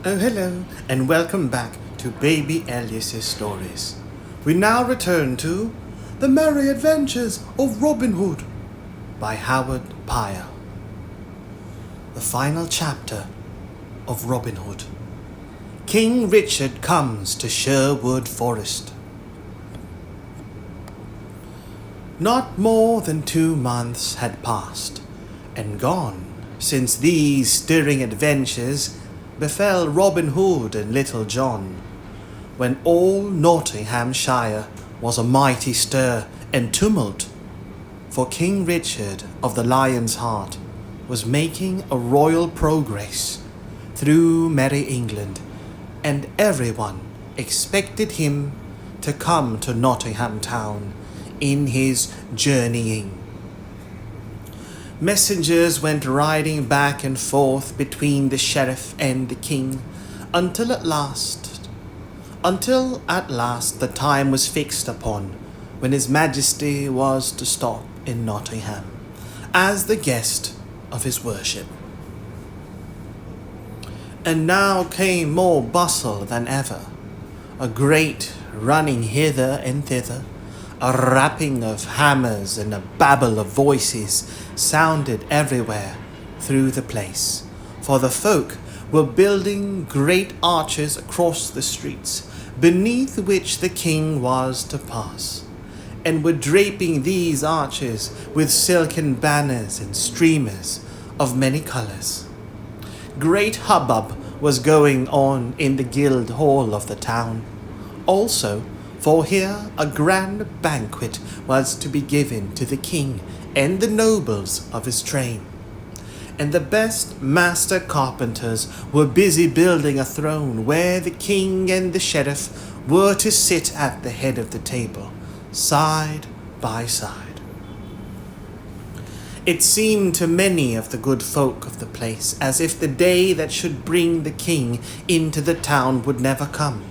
Oh, hello, and welcome back to Baby Elias's stories. We now return to The Merry Adventures of Robin Hood by Howard Pyle. The final chapter of Robin Hood. King Richard comes to Sherwood Forest. Not more than 2 months had passed and gone since these stirring adventures befell Robin Hood and Little John, when all Nottinghamshire was a mighty stir and tumult, for King Richard of the Lion's Heart was making a royal progress through merry England, and everyone expected him to come to Nottingham town in his journeying. Messengers went riding back and forth between the sheriff and the king until at last the time was fixed upon when his majesty was to stop in Nottingham as the guest of his worship. And now came more bustle than ever, a great running hither and thither. A rapping of hammers and a babble of voices sounded everywhere through the place, for the folk were building great arches across the streets, beneath which the king was to pass, and were draping these arches with silken banners and streamers of many colours. Great hubbub was going on in the guild hall of the town. Also, for here a grand banquet was to be given to the king and the nobles of his train. And the best master carpenters were busy building a throne where the king and the sheriff were to sit at the head of the table, side by side. It seemed to many of the good folk of the place as if the day that should bring the king into the town would never come.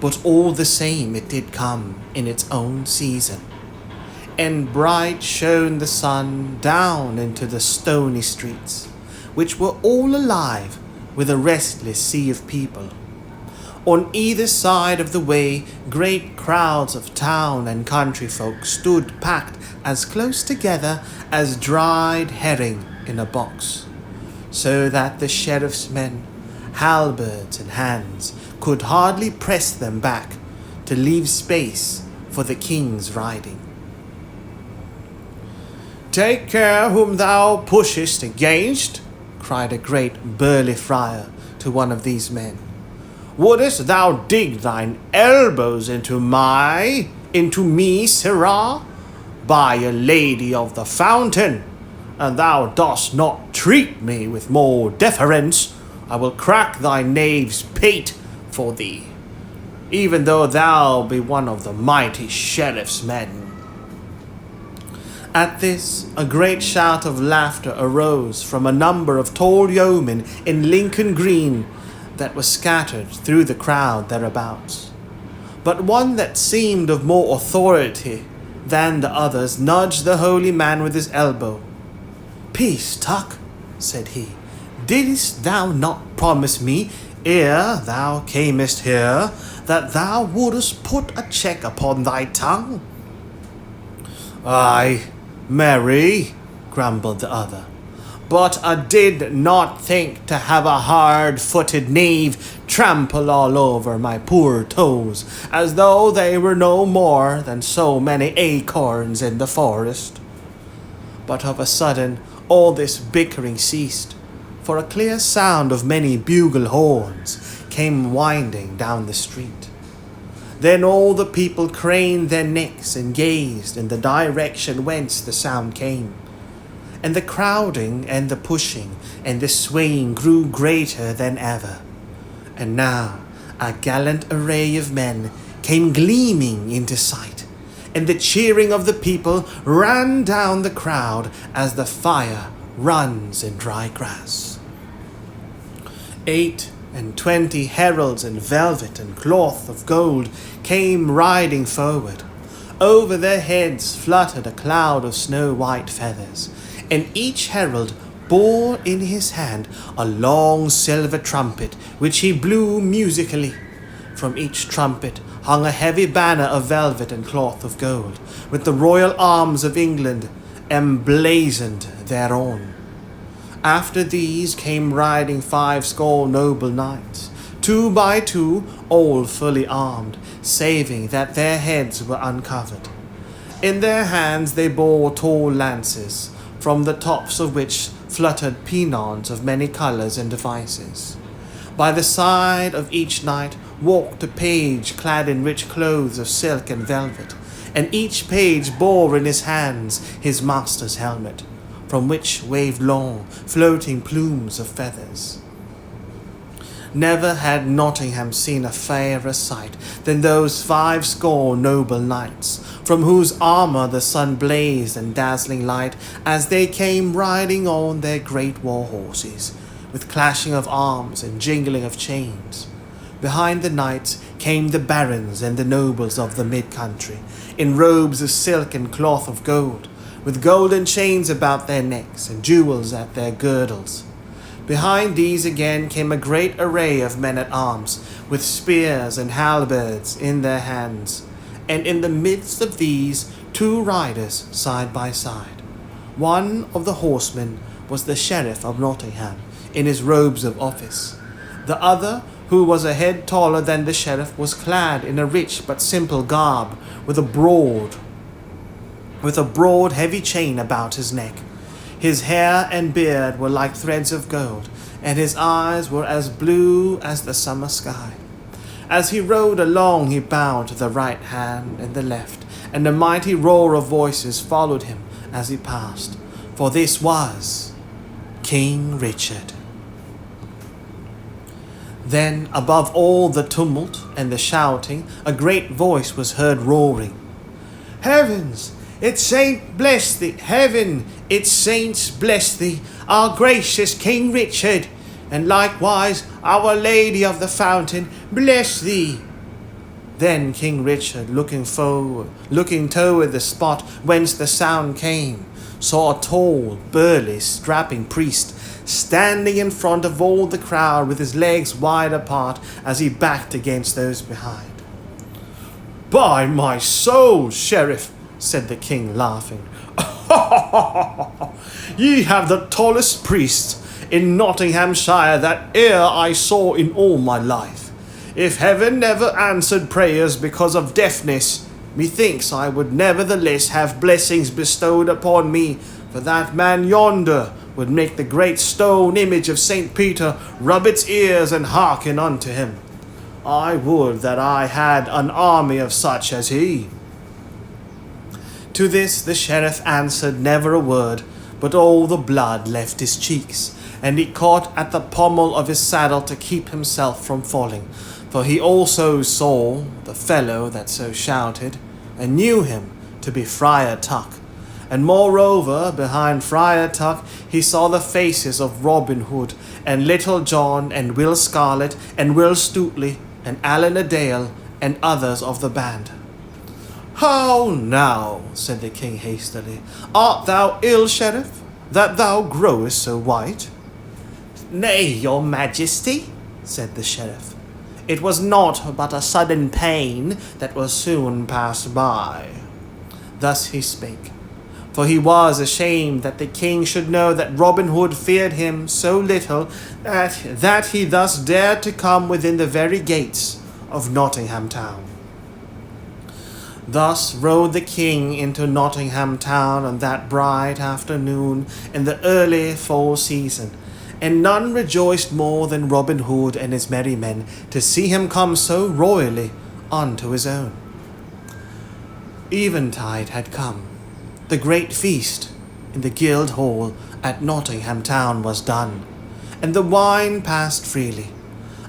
But all the same it did come in its own season, and bright shone the sun down into the stony streets, which were all alive with a restless sea of people. On either side of the way, great crowds of town and country folk stood packed as close together as dried herring in a box, so that the sheriff's men, halberds in hands, could hardly press them back to leave space for the king's riding. "Take care whom thou pushest against," cried a great burly friar to one of these men. "Wouldest thou dig thine elbows into me, sirrah? By a lady of the fountain, and thou dost not treat me with more deference, I will crack thy knave's pate for thee, even though thou be one of the mighty sheriff's men." At this, a great shout of laughter arose from a number of tall yeomen in Lincoln green that were scattered through the crowd thereabouts. But one that seemed of more authority than the others nudged the holy man with his elbow. "Peace, Tuck," said he. "Didst thou not promise me, ere thou camest here, that thou wouldst put a check upon thy tongue?" "Aye, marry," grumbled the other, "but I did not think to have a hard-footed knave trample all over my poor toes, as though they were no more than so many acorns in the forest." But of a sudden all this bickering ceased, for a clear sound of many bugle horns came winding down the street. Then all the people craned their necks and gazed in the direction whence the sound came, and the crowding and the pushing and the swaying grew greater than ever. And now a gallant array of men came gleaming into sight, and the cheering of the people ran down the crowd as the fire runs in dry grass. 28 heralds in velvet and cloth of gold came riding forward. Over their heads fluttered a cloud of snow-white feathers, and each herald bore in his hand a long silver trumpet, which he blew musically. From each trumpet hung a heavy banner of velvet and cloth of gold, with the royal arms of England emblazoned thereon. After these came riding 50 noble knights, 2 by 2, all fully armed, saving that their heads were uncovered. In their hands they bore tall lances, from the tops of which fluttered pennons of many colours and devices. By the side of each knight walked a page clad in rich clothes of silk and velvet, and each page bore in his hands his master's helmet, from which waved long, floating plumes of feathers. Never had Nottingham seen a fairer sight than those 50 noble knights, from whose armour the sun blazed in dazzling light as they came riding on their great war horses, with clashing of arms and jingling of chains. Behind the knights came the barons and the nobles of the mid-country, in robes of silk and cloth of gold, with golden chains about their necks and jewels at their girdles. Behind these again came a great array of men-at-arms, with spears and halberds in their hands, and in the midst of these 2 riders side by side. One of the horsemen was the Sheriff of Nottingham, in his robes of office. The other, who was a head taller than the Sheriff, was clad in a rich but simple garb, with a broad heavy chain about his neck. His hair and beard were like threads of gold, and his eyes were as blue as the summer sky. As he rode along, he bowed to the right hand and the left, and a mighty roar of voices followed him as he passed, for this was King Richard. Then, above all the tumult and the shouting, a great voice was heard roaring, "Heavens! Its saint bless thee, heaven, its saints bless thee, our gracious King Richard, and likewise our Lady of the Fountain, bless thee." Then King Richard, looking toward the spot whence the sound came, saw a tall, burly, strapping priest standing in front of all the crowd with his legs wide apart as he backed against those behind. "By my soul, Sheriff," said the king, laughing, "ye have the tallest priest in Nottinghamshire that e'er I saw in all my life. If heaven never answered prayers because of deafness, methinks I would nevertheless have blessings bestowed upon me, for that man yonder would make the great stone image of St. Peter rub its ears and hearken unto him. I would that I had an army of such as he." To this the sheriff answered never a word, but all the blood left his cheeks, and he caught at the pommel of his saddle to keep himself from falling, for he also saw the fellow that so shouted, and knew him to be Friar Tuck. And moreover, behind Friar Tuck he saw the faces of Robin Hood, and Little John, and Will Scarlet, and Will Stutely, and Allan a Dale, and others of the band. "How now," said the king hastily, "art thou ill, sheriff, that thou growest so white?" "Nay, your majesty," said the sheriff, "it was naught but a sudden pain that will soon pass by." Thus he spake, for he was ashamed that the king should know that Robin Hood feared him so little that he thus dared to come within the very gates of Nottingham town. Thus rode the king into Nottingham town on that bright afternoon in the early fall season, and none rejoiced more than Robin Hood and his merry men to see him come so royally unto his own. Eventide had come. The great feast in the Guild Hall at Nottingham town was done, and the wine passed freely.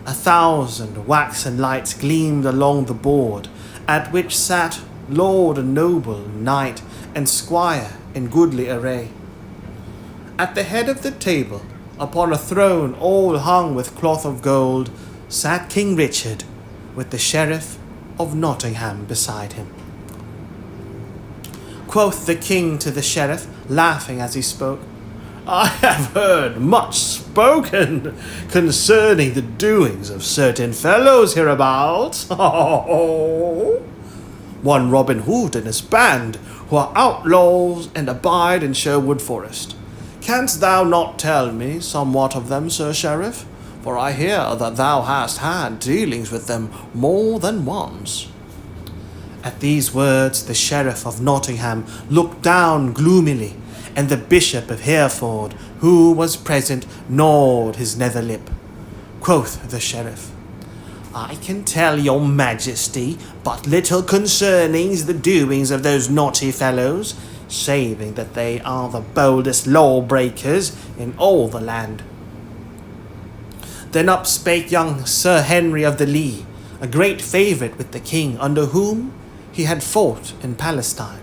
1,000 waxen lights gleamed along the board, at which sat lord and noble, knight and squire in goodly array. At the head of the table, upon a throne all hung with cloth of gold, sat King Richard, with the Sheriff of Nottingham beside him. Quoth the king to the sheriff, laughing as he spoke, I have heard much spoken concerning the doings of certain fellows hereabouts. One Robin Hood and his band, who are outlaws and abide in Sherwood Forest. Canst thou not tell me somewhat of them, Sir Sheriff? For I hear that thou hast had dealings with them more than once. At these words the Sheriff of Nottingham looked down gloomily, and the Bishop of Hereford, who was present, gnawed his nether lip. Quoth the Sheriff, I can tell your Majesty but little concerning the doings of those naughty fellows, saving that they are the boldest lawbreakers in all the land. Then up spake young Sir Henry of the Lee, a great favourite with the king, under whom he had fought in Palestine.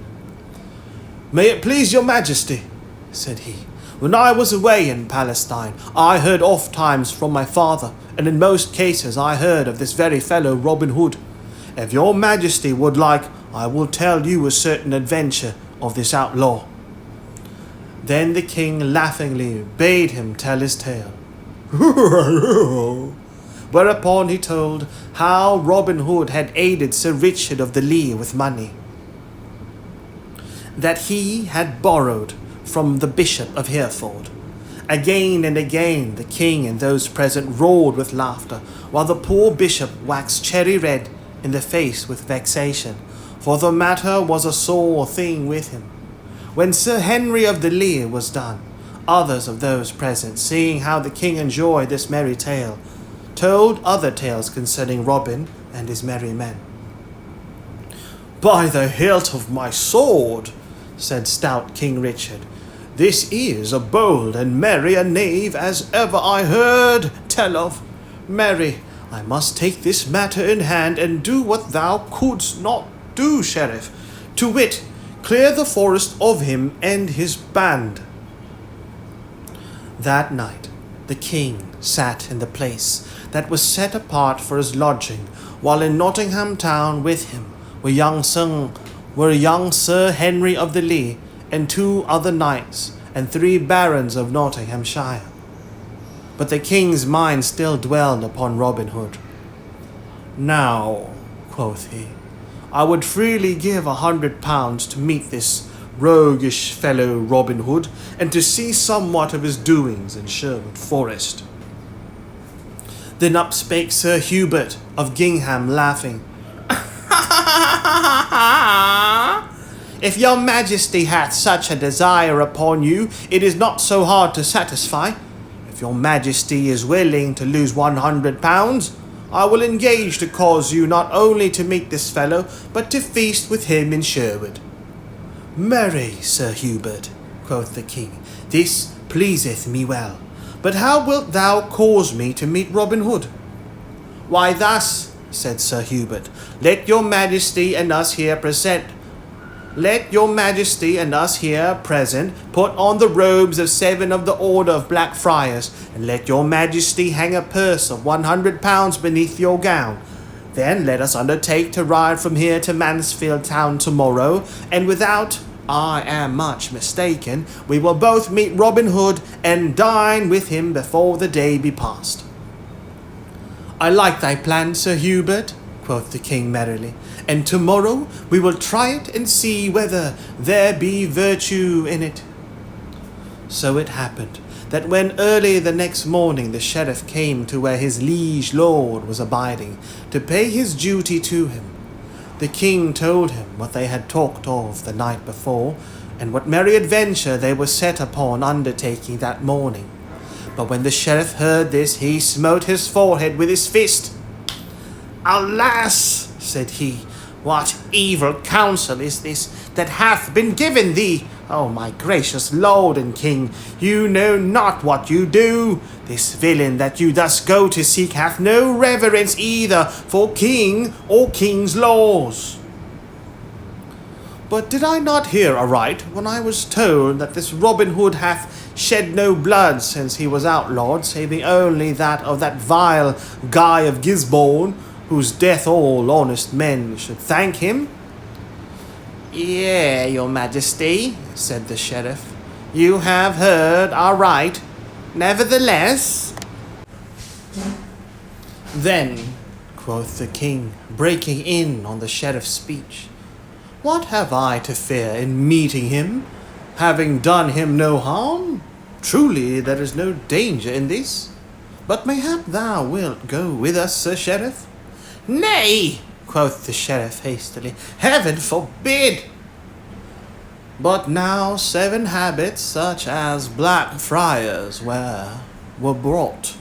May it please your Majesty, said he, when I was away in Palestine, I heard oft times from my father, and in most cases I heard of this very fellow Robin Hood. If your Majesty would like, I will tell you a certain adventure of this outlaw. Then the king laughingly bade him tell his tale. Whereupon he told how Robin Hood had aided Sir Richard of the Lee with money that he had borrowed from the Bishop of Hereford. Again and again the king and those present roared with laughter, while the poor bishop waxed cherry red in the face with vexation, for the matter was a sore thing with him. When Sir Henry of the Lee was done, others of those present, seeing how the king enjoyed this merry tale, told other tales concerning Robin and his merry men. By the hilt of my sword, said stout King Richard, this is a bold and merry a knave as ever I heard tell of. Marry, I must take this matter in hand and do what thou couldst not do, Sheriff, to wit, clear the forest of him and his band. That night the king sat in the place that was set apart for his lodging, while in Nottingham town with him were young Sir Henry of the Lee, and 2 other knights, and 3 barons of Nottinghamshire. But the king's mind still dwelled upon Robin Hood. Now, quoth he, I would freely give £100 to meet this roguish fellow Robin Hood, and to see somewhat of his doings in Sherwood Forest. Then up spake Sir Hubert of Gingham, laughing, If your Majesty hath such a desire upon you, it is not so hard to satisfy. If your Majesty is willing to lose £100, I will engage to cause you not only to meet this fellow, but to feast with him in Sherwood. Marry, Sir Hubert, quoth the king, this pleaseth me well. But how wilt thou cause me to meet Robin Hood? Why thus, said Sir Hubert, let your Majesty and us here present put on the robes of 7 of the Order of Black Friars, and let your Majesty hang a purse of £100 beneath your gown. Then let us undertake to ride from here to Mansfield town tomorrow, and without I am much mistaken, we will both meet Robin Hood and dine with him before the day be past. I like thy plan, Sir Hubert, quoth the king merrily, and tomorrow we will try it and see whether there be virtue in it. So it happened that when early the next morning the sheriff came to where his liege lord was abiding, to pay his duty to him, the king told him what they had talked of the night before, and what merry adventure they were set upon undertaking that morning. But when the sheriff heard this, he smote his forehead with his fist. Alas, said he, what evil counsel is this that hath been given thee? O my gracious lord and king, you know not what you do. This villain that you thus go to seek hath no reverence either for king or king's laws. But did I not hear aright when I was told that this Robin Hood hath shed no blood since he was outlawed, saving only that of that vile Guy of Gisborne, whose death all honest men should thank him? Yea, your Majesty, said the sheriff, You have heard aright. Nevertheless. Then, quoth the king, breaking in on the sheriff's speech, what have I to fear in meeting him, having done him no harm? Truly there is no danger in this. But mayhap thou wilt go with us, Sir Sheriff? Nay, quoth the sheriff hastily, heaven forbid! But now 7 habits such as Black Friars were brought,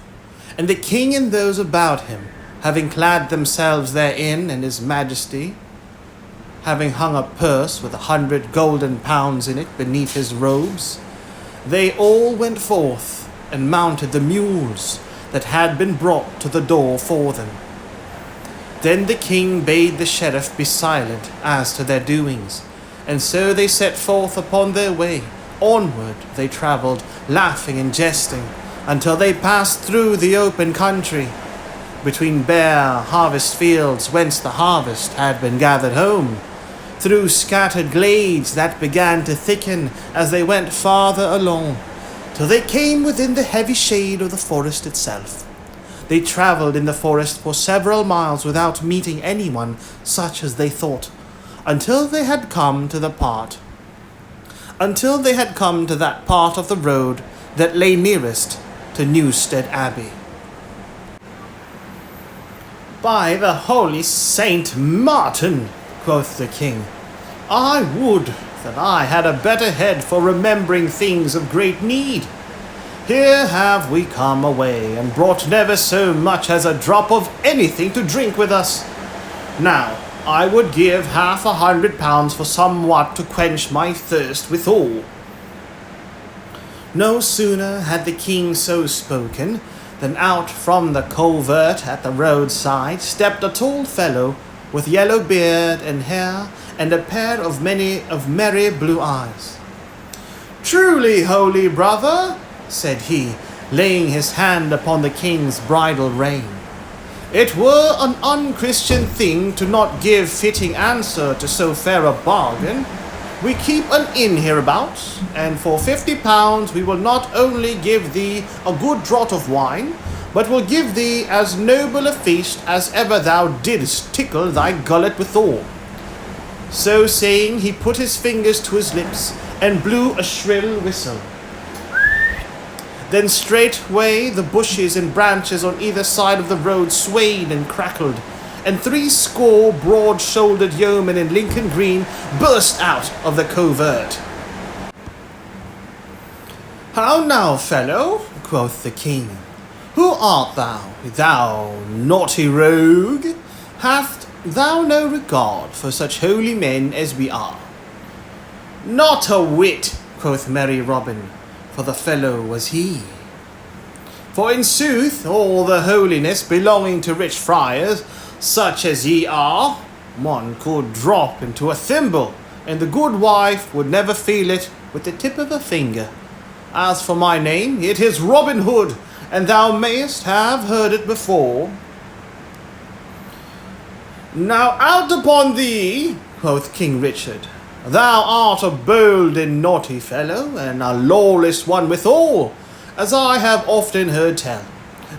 and the king and those about him, having clad themselves therein, and his majesty, having hung a purse with 100 golden pounds in it beneath his robes, they all went forth and mounted the mules that had been brought to the door for them. Then the king bade the sheriff be silent as to their doings, and so they set forth upon their way. Onward they travelled, laughing and jesting, until they passed through the open country, between bare harvest fields whence the harvest had been gathered home, through scattered glades that began to thicken as they went farther along, till they came within the heavy shade of the forest itself. They travelled in the forest for several miles without meeting anyone such as they thought, until they had come to that part of the road that lay nearest to Newstead Abbey. By the holy Saint Martin, quoth the king, I would that I had a better head for remembering things of great need. Here have we come away, and brought never so much as a drop of anything to drink with us. Now, I would give £50 for somewhat to quench my thirst withal. No sooner had the king so spoken, than out from the covert at the roadside stepped a tall fellow with yellow beard and hair, and a pair of merry blue eyes. Truly, holy brother, said he, laying his hand upon the king's bridle rein, it were an unchristian thing to not give fitting answer to so fair a bargain. We keep an inn hereabouts, and for £50 we will not only give thee a good draught of wine, but will give thee as noble a feast as ever thou didst tickle thy gullet withal. So saying, he put his fingers to his lips and blew a shrill whistle. Then straightway the bushes and branches on either side of the road swayed and crackled, and 80 broad-shouldered yeomen in Lincoln green burst out of the covert. How now, fellow, quoth the king, who art thou, thou naughty rogue? Hast thou no regard for such holy men as we are? Not a whit, quoth merry Robin, for the fellow was he. For in sooth, all the holiness belonging to rich friars, such as ye are, one could drop into a thimble, and the good wife would never feel it with the tip of her finger. As for my name, it is Robin Hood, and thou mayest have heard it before. Now out upon thee, quoth King Richard. Thou art a bold and naughty fellow, and a lawless one withal, as I have often heard tell.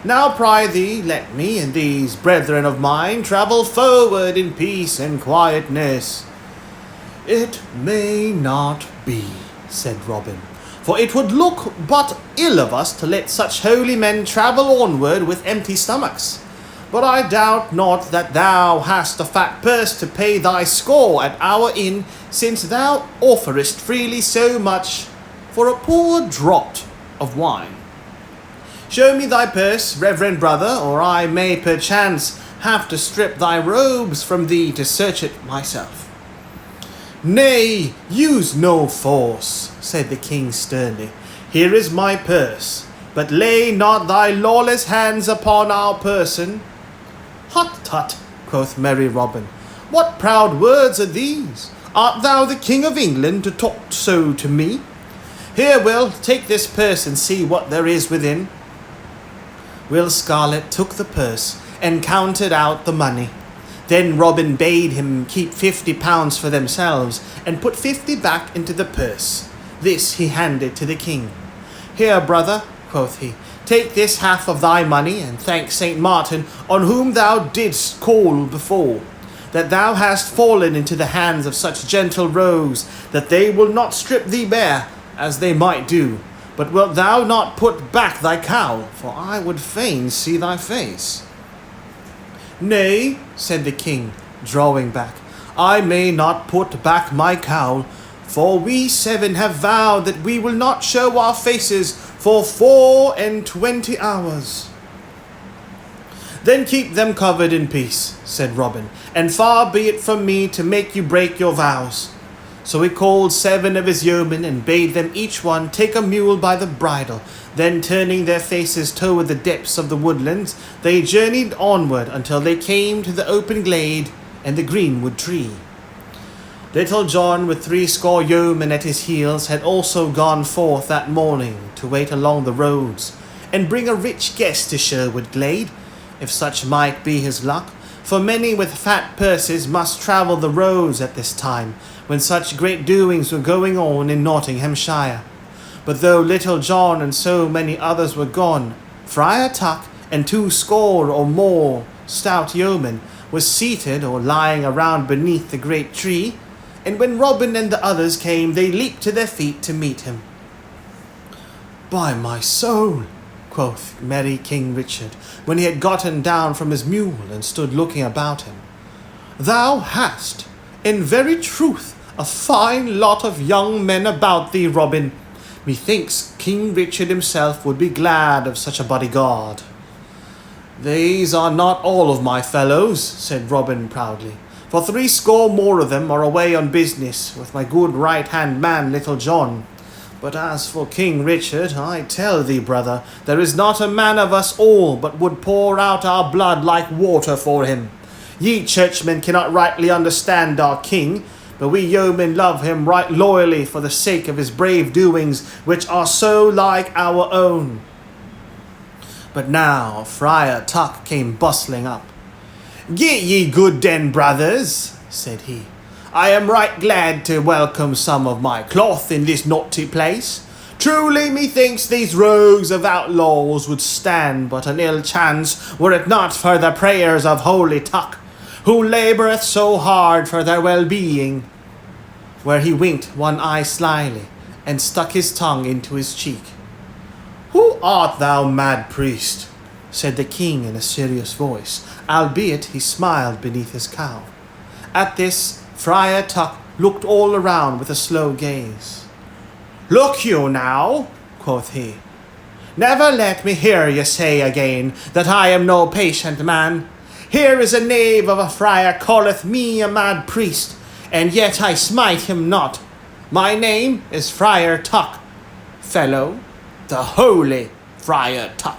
Now prithee, let me and these brethren of mine travel forward in peace and quietness. It may not be, said Robin, for it would look but ill of us to let such holy men travel onward with empty stomachs. But I doubt not that thou hast a fat purse to pay thy score at our inn, since thou offerest freely so much for a poor draught of wine. Show me thy purse, reverend brother, or I may perchance have to strip thy robes from thee to search it myself. Nay, use no force, said the king sternly. Here is my purse, but lay not thy lawless hands upon our person. Hut, tut, quoth merry Robin, what proud words are these? Art thou the King of England to talk so to me? Here, Will, take this purse and see what there is within. Will Scarlet took the purse and counted out the money. Then Robin bade him keep £50 for themselves, and put 50 back into the purse. This he handed to the king. Here, brother, quoth he, take this half of thy money, and thank Saint Martin, on whom thou didst call before, that thou hast fallen into the hands of such gentle rogues, that they will not strip thee bare, as they might do. But wilt thou not put back thy cowl? For I would fain see thy face. Nay, said the king, drawing back, I may not put back my cowl, for we 7 have vowed that we will not show our faces for 24 hours. Then keep them covered in peace, said Robin, and far be it from me to make you break your vows. So he called 7 of his yeomen, and bade them each one take a mule by the bridle. Then turning their faces toward the depths of the woodlands, they journeyed onward until they came to the open glade and the greenwood tree. Little John, with 80 yeomen at his heels, had also gone forth that morning to wait along the roads, and bring a rich guest to Sherwood glade, if such might be his luck, for many with fat purses must travel the roads at this time, when such great doings were going on in Nottinghamshire. But though Little John and so many others were gone, Friar Tuck and 20 or more stout yeomen were seated or lying around beneath the great tree, and when Robin and the others came, they leaped to their feet to meet him. By my soul, quoth merry King Richard, when he had gotten down from his mule and stood looking about him, thou hast, in very truth, a fine lot of young men about thee, Robin. Methinks King Richard himself would be glad of such a bodyguard. These are not all of my fellows, said Robin proudly, for 80 more of them are away on business with my good right-hand man, Little John. But as for King Richard, I tell thee, brother, there is not a man of us all but would pour out our blood like water for him. Ye churchmen cannot rightly understand our king, but we yeomen love him right loyally for the sake of his brave doings, which are so like our own. But now Friar Tuck came bustling up. Get ye good den, brothers, said he. I am right glad to welcome some of my cloth in this naughty place. Truly methinks these rogues of outlaws would stand but an ill chance were it not for the prayers of holy Tuck, who laboureth so hard for their well-being. Where he winked one eye slyly, and stuck his tongue into his cheek. Who art thou, mad priest? Said the king in a serious voice, albeit he smiled beneath his cowl. At this, Friar Tuck looked all around with a slow gaze. Look you now, quoth he. Never let me hear you say again that I am no patient man. Here is a knave of a friar calleth me a mad priest, and yet I smite him not. My name is Friar Tuck, fellow, the holy Friar Tuck.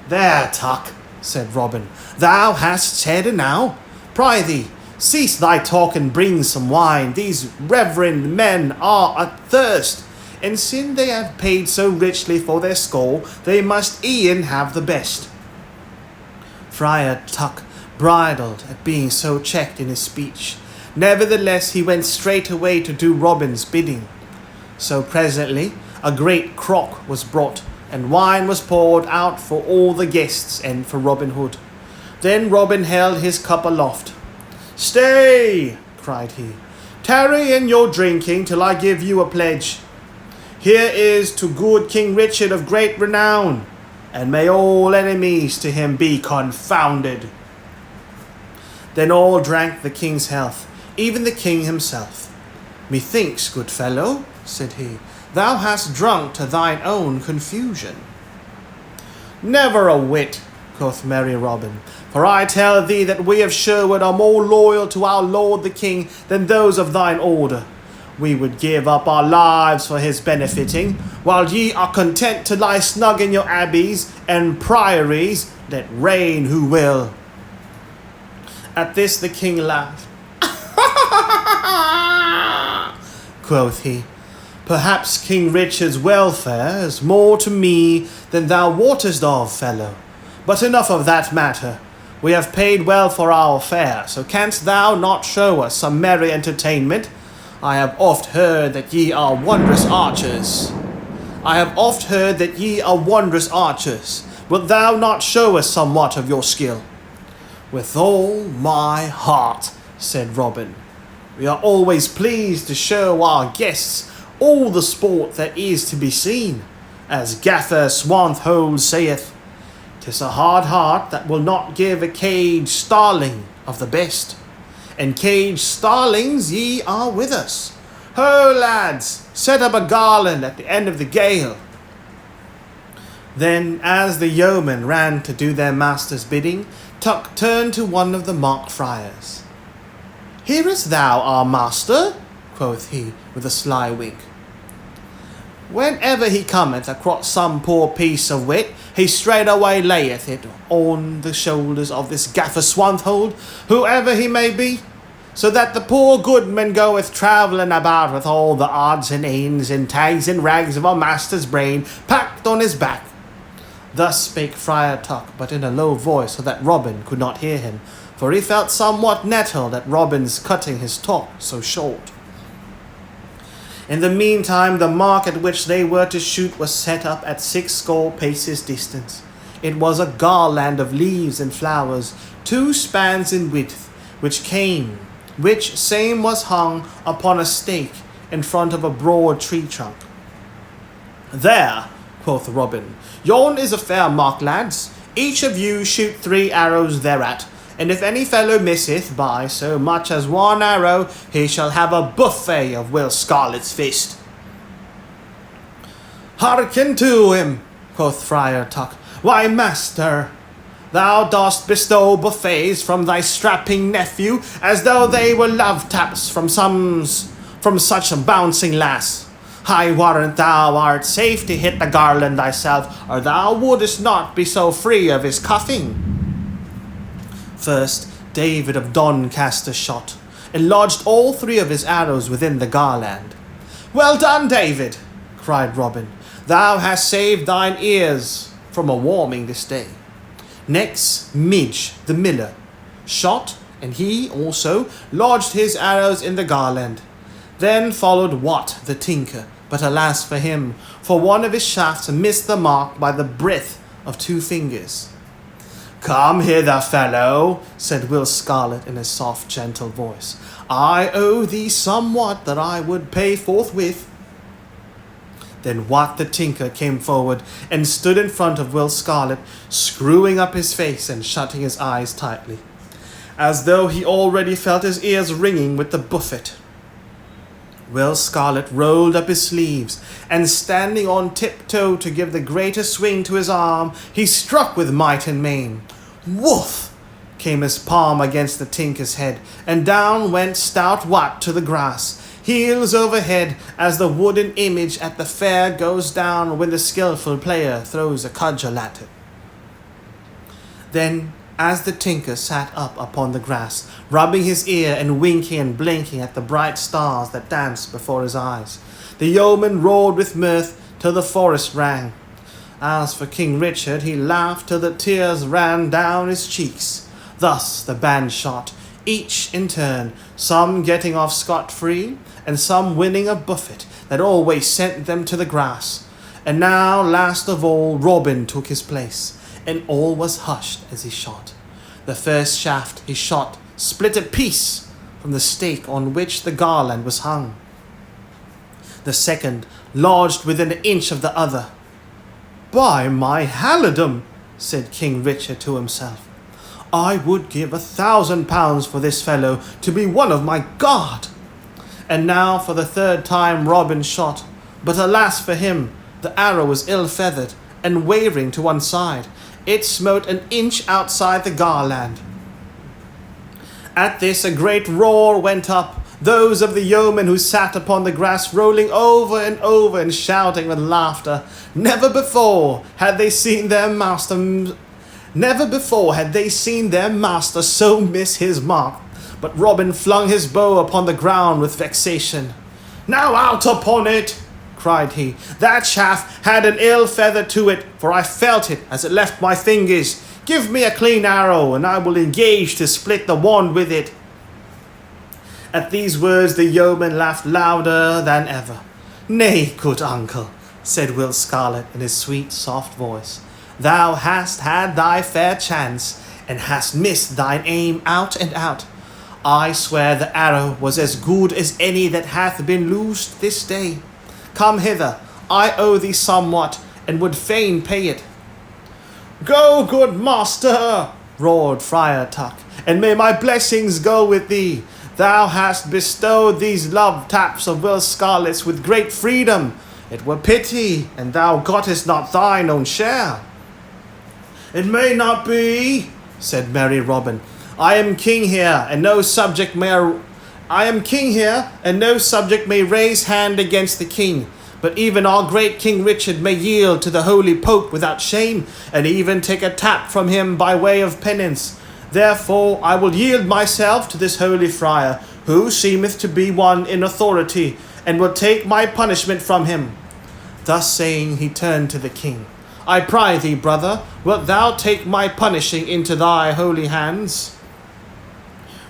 There, Tuck, said Robin, thou hast said enow. Prithee, cease thy talk and bring some wine. These reverend men are athirst, and sin they have paid so richly for their score, they must e'en have the best. Friar Tuck bridled at being so checked in his speech. Nevertheless, he went straight away to do Robin's bidding. So presently a great crock was brought, and wine was poured out for all the guests and for Robin Hood. Then Robin held his cup aloft. Stay, cried he, tarry in your drinking till I give you a pledge. Here is to good King Richard of great renown, and may all enemies to him be confounded. Then all drank the king's health, even the king himself. Methinks, good fellow, said he, thou hast drunk to thine own confusion. Never a whit, quoth merry Robin, for I tell thee that we of Sherwood are more loyal to our lord the king than those of thine order. We would give up our lives for his benefiting, while ye are content to lie snug in your abbeys and priories, let reign who will. At this the king laughed. Quoth he, perhaps King Richard's welfare is more to me than thou wottest of, fellow. But enough of that matter. We have paid well for our fare, so canst thou not show us some merry entertainment? I have oft heard that ye are wondrous archers. I have oft heard that ye are wondrous archers. Wilt thou not show us somewhat of your skill? With all my heart, said Robin. We are always pleased to show our guests all the sport that is to be seen. As Gaffer Swanthold saith, 'tis a hard heart that will not give a caged starling of the best. And caged starlings ye are with us. Ho, lads, set up a garland at the end of the gale. Then, as the yeomen ran to do their master's bidding, Tuck turned to one of the mock friars. Hearest thou our master? Quoth he, with a sly wink. Whenever he cometh across some poor piece of wit, he straightway layeth it on the shoulders of this Gaffer Swanthold, whoever he may be, so that the poor goodman goeth travelling about with all the odds and ends and tags and rags of our master's brain packed on his back. Thus spake Friar Tuck, but in a low voice, so that Robin could not hear him, for he felt somewhat nettled at Robin's cutting his talk so short. In the meantime, the mark at which they were to shoot was set up at 60 paces distance. It was a garland of leaves and flowers, 2 spans in width, which same was hung upon a stake in front of a broad tree trunk. There, quoth Robin, yon is a fair mark, lads. Each of you shoot 3 arrows thereat, and if any fellow misseth by so much as 1 arrow, he shall have a buffet of Will Scarlet's fist. Hearken to him, quoth Friar Tuck. Why, master, thou dost bestow buffets from thy strapping nephew, as though they were love-taps from such a bouncing lass. I warrant thou art safe to hit the garland thyself, or thou wouldest not be so free of his cuffing. First, David of Doncaster shot, and lodged all 3 of his arrows within the garland. Well done, David, cried Robin. Thou hast saved thine ears from a warming this day. Next, Midge, the miller, shot, and he also lodged his arrows in the garland. Then followed Wat, the tinker, but alas for him, for one of his shafts missed the mark by the breadth of 2 fingers. Come hither, fellow, said Will Scarlet in a soft, gentle voice. I owe thee somewhat that I would pay forthwith. Then Wat the tinker came forward and stood in front of Will Scarlet, screwing up his face and shutting his eyes tightly, as though he already felt his ears ringing with the buffet. Will Scarlet rolled up his sleeves, and standing on tiptoe to give the greater swing to his arm, he struck with might and main. Woof! Came his palm against the tinker's head, and down went stout Wat to the grass, heels over head, as the wooden image at the fair goes down when the skilful player throws a cudgel at it. Then, as the tinker sat up upon the grass, rubbing his ear and winking and blinking at the bright stars that danced before his eyes, the yeoman roared with mirth till the forest rang. As for King Richard, he laughed till the tears ran down his cheeks. Thus the band shot, each in turn, some getting off scot-free, and some winning a buffet that always sent them to the grass. And now, last of all, Robin took his place, and all was hushed as he shot. The first shaft he shot split a piece from the stake on which the garland was hung. The second lodged within an inch of the other. By my halidom, said King Richard to himself, I would give £1,000 for this fellow to be one of my guard. And now for the 3rd time Robin shot, but alas for him, the arrow was ill-feathered, and wavering to one side, it smote an inch outside the garland. At this a great roar went up, those of the yeomen who sat upon the grass rolling over and shouting with laughter. Never before had they seen their master so miss his mark. But Robin flung his bow upon the ground with vexation. Now out upon it, cried he. That shaft had an ill feather to it, for I felt it as it left my fingers. Give me a clean arrow, and I will engage to split the wand with it. At these words the yeoman laughed louder than ever. Nay, good uncle, said Will Scarlet in his sweet, soft voice, thou hast had thy fair chance, and hast missed thine aim out and out. I swear the arrow was as good as any that hath been loosed this day. Come hither, I owe thee somewhat, and would fain pay it. Go, good master, roared Friar Tuck, and may my blessings go with thee. Thou hast bestowed these love taps of Will Scarlet's with great freedom. It were pity, and thou gottest not thine own share. It may not be, said merry Robin. I am king here, and no subject may raise hand against the king. But even our great King Richard may yield to the holy Pope without shame, and even take a tap from him by way of penance. Therefore I will yield myself to this holy friar, who seemeth to be one in authority, and will take my punishment from him. Thus saying, he turned to the king. I pry thee, brother, wilt thou take my punishing into thy holy hands?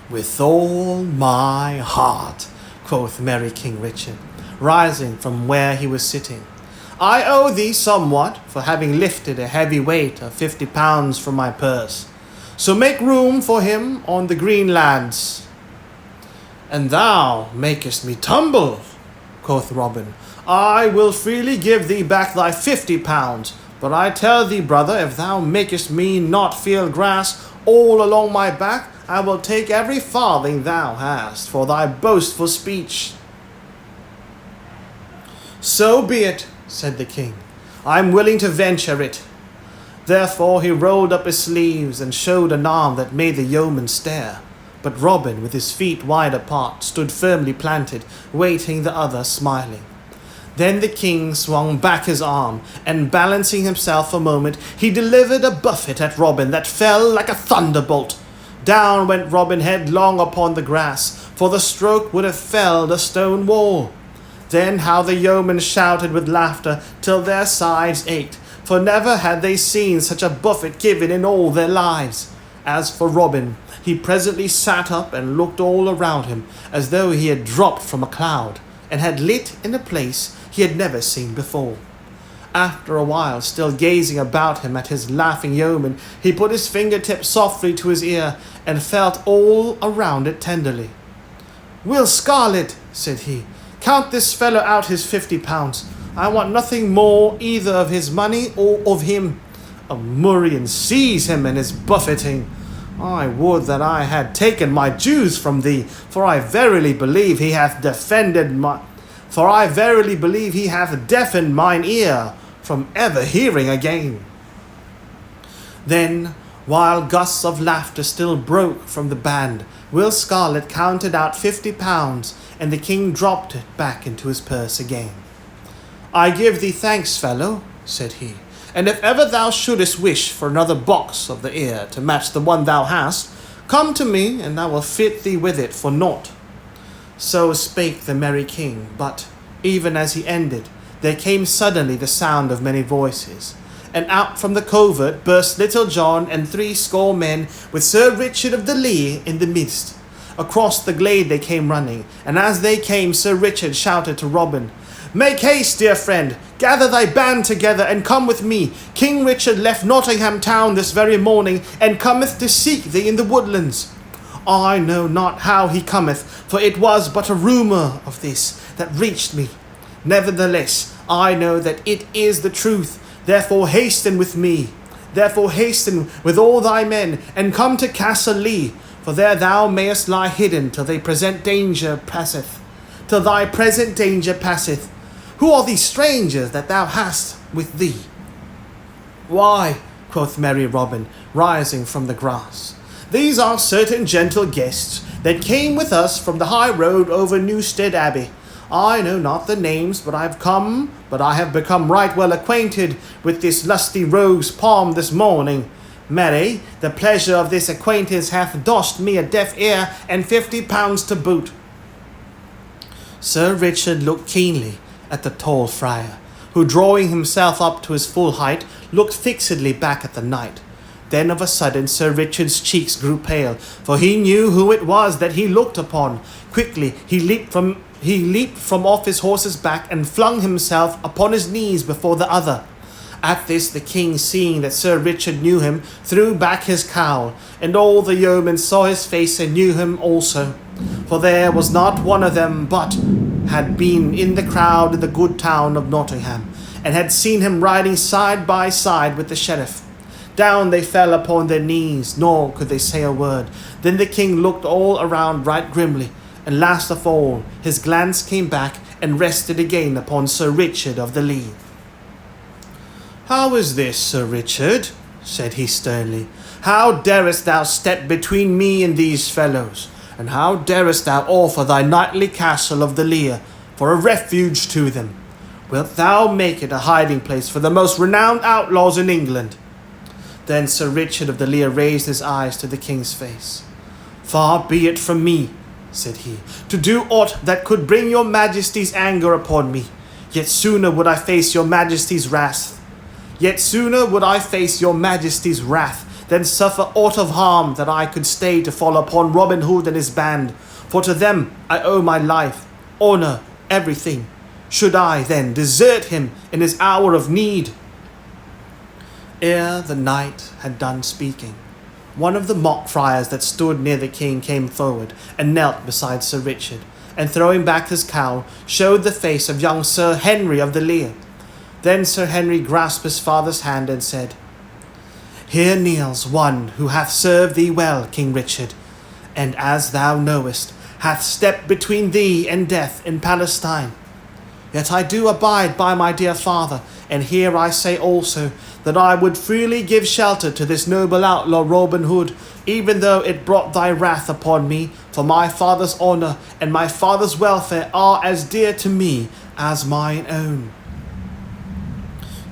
With all my heart, quoth merry King Richard, rising from where he was sitting. I owe thee somewhat for having lifted a heavy weight of 50 pounds from my purse. So make room for him on the green lands. And thou makest me tumble, quoth Robin. I will freely give thee back thy 50 pounds, but I tell thee, brother, if thou makest me not feel grass all along my back, I will take every farthing thou hast for thy boastful speech. So be it, said the king. I am willing to venture it. Therefore he rolled up his sleeves and showed an arm that made the yeoman stare. But Robin, with his feet wide apart, stood firmly planted, waiting the other, smiling. Then the king swung back his arm, and balancing himself a moment, he delivered a buffet at Robin that fell like a thunderbolt. Down went Robin headlong upon the grass, for the stroke would have felled a stone wall. Then how the yeomen shouted with laughter till their sides ached, for never had they seen such a buffet given in all their lives. As for Robin, he presently sat up and looked all around him, as though he had dropped from a cloud, and had lit in a place he had never seen before. After a while, still gazing about him at his laughing yeoman, he put his fingertip softly to his ear, and felt all around it tenderly. Will Scarlet, said he, count this fellow out his 50 pounds. I want nothing more either of his money or of him. A murrain seize him and his buffeting. I would that I had taken my dues from thee, for I verily believe he hath deafened mine ear from ever hearing again. Then, while gusts of laughter still broke from the band, Will Scarlet counted out 50 pounds, and the king dropped it back into his purse again. I give thee thanks, fellow, said he, and if ever thou shouldest wish for another box of the ear to match the one thou hast, come to me, and I will fit thee with it for naught. So spake the merry king, but, even as he ended, there came suddenly the sound of many voices, and out from the covert burst Little John and 60 men, with Sir Richard of the Lee in the midst. Across the glade they came running, and as they came, Sir Richard shouted to Robin, Make haste, dear friend, gather thy band together, and come with me. King Richard left Nottingham town this very morning, and cometh to seek thee in the woodlands. I know not how he cometh, for it was but a rumour of this that reached me. Nevertheless, I know that it is the truth. Therefore hasten with me. Therefore hasten with all thy men, and come to Castle Lee, for there thou mayest lie hidden till thy present danger passeth. Who are these strangers that thou hast with thee? Why, quoth merry Robin, rising from the grass, these are certain gentle guests that came with us from the high road over Newstead Abbey. I know not the names, but I have become right well acquainted with this lusty rogue's palm this morning. Marry, the pleasure of this acquaintance hath dost me a deaf ear and 50 pounds to boot. Sir Richard looked keenly at the tall friar, who, drawing himself up to his full height, looked fixedly back at the knight. Then of a sudden Sir Richard's cheeks grew pale, for he knew who it was that he looked upon. Quickly he leaped from off his horse's back and flung himself upon his knees before the other. At this the king, seeing that Sir Richard knew him, threw back his cowl, and all the yeomen saw his face and knew him also. For there was not one of them but had been in the crowd in the good town of Nottingham, and had seen him riding side by side with the sheriff. Down they fell upon their knees, nor could they say a word. Then the king looked all around right grimly, and last of all his glance came back and rested again upon Sir Richard of the Lee. "How is this, Sir Richard?" said he sternly. "How darest thou step between me and these fellows? And how darest thou offer thy knightly castle of the Lear for a refuge to them? Wilt thou make it a hiding place for the most renowned outlaws in England?" Then Sir Richard of the Lear raised his eyes to the king's face. "Far be it from me," said he, "to do aught that could bring your majesty's anger upon me. Yet sooner would I face your majesty's wrath. Than suffer aught of harm that I could stay to fall upon Robin Hood and his band. For to them I owe my life, honour, everything. Should I, then, desert him in his hour of need?" Ere the knight had done speaking, one of the mock friars that stood near the king came forward and knelt beside Sir Richard, and throwing back his cowl, showed the face of young Sir Henry of the Lear. Then Sir Henry grasped his father's hand and said, "Here kneels one who hath served thee well, King Richard, and, as thou knowest, hath stepped between thee and death in Palestine. Yet I do abide by my dear father, and here I say also that I would freely give shelter to this noble outlaw Robin Hood, even though it brought thy wrath upon me, for my father's honour and my father's welfare are as dear to me as mine own."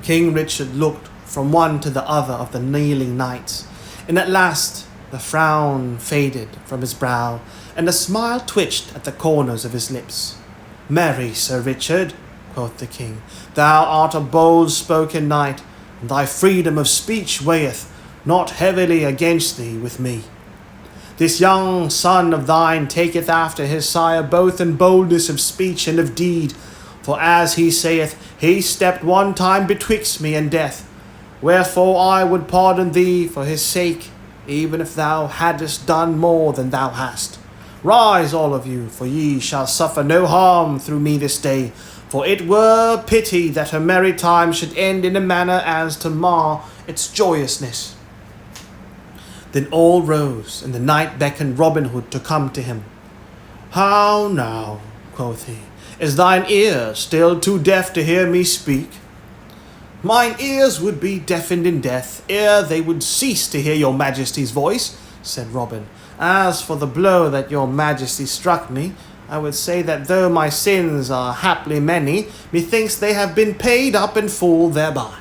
King Richard looked from one to the other of the kneeling knights, and at last the frown faded from his brow, and a smile twitched at the corners of his lips. "Marry, Sir Richard," quoth the king, "thou art a bold-spoken knight, and thy freedom of speech weigheth not heavily against thee with me. This young son of thine taketh after his sire both in boldness of speech and of deed, for as he saith, he stepped one time betwixt me and death. Wherefore I would pardon thee for his sake, even if thou hadst done more than thou hast. Rise, all of you, for ye shall suffer no harm through me this day, for it were pity that her merry time should end in a manner as to mar its joyousness." Then all rose, and the knight beckoned Robin Hood to come to him. "How now," quoth he, "is thine ear still too deaf to hear me speak?" "Mine ears would be deafened in death ere they would cease to hear your majesty's voice," said Robin. "As for the blow that your majesty struck me, I would say that though my sins are haply many, methinks they have been paid up in full thereby."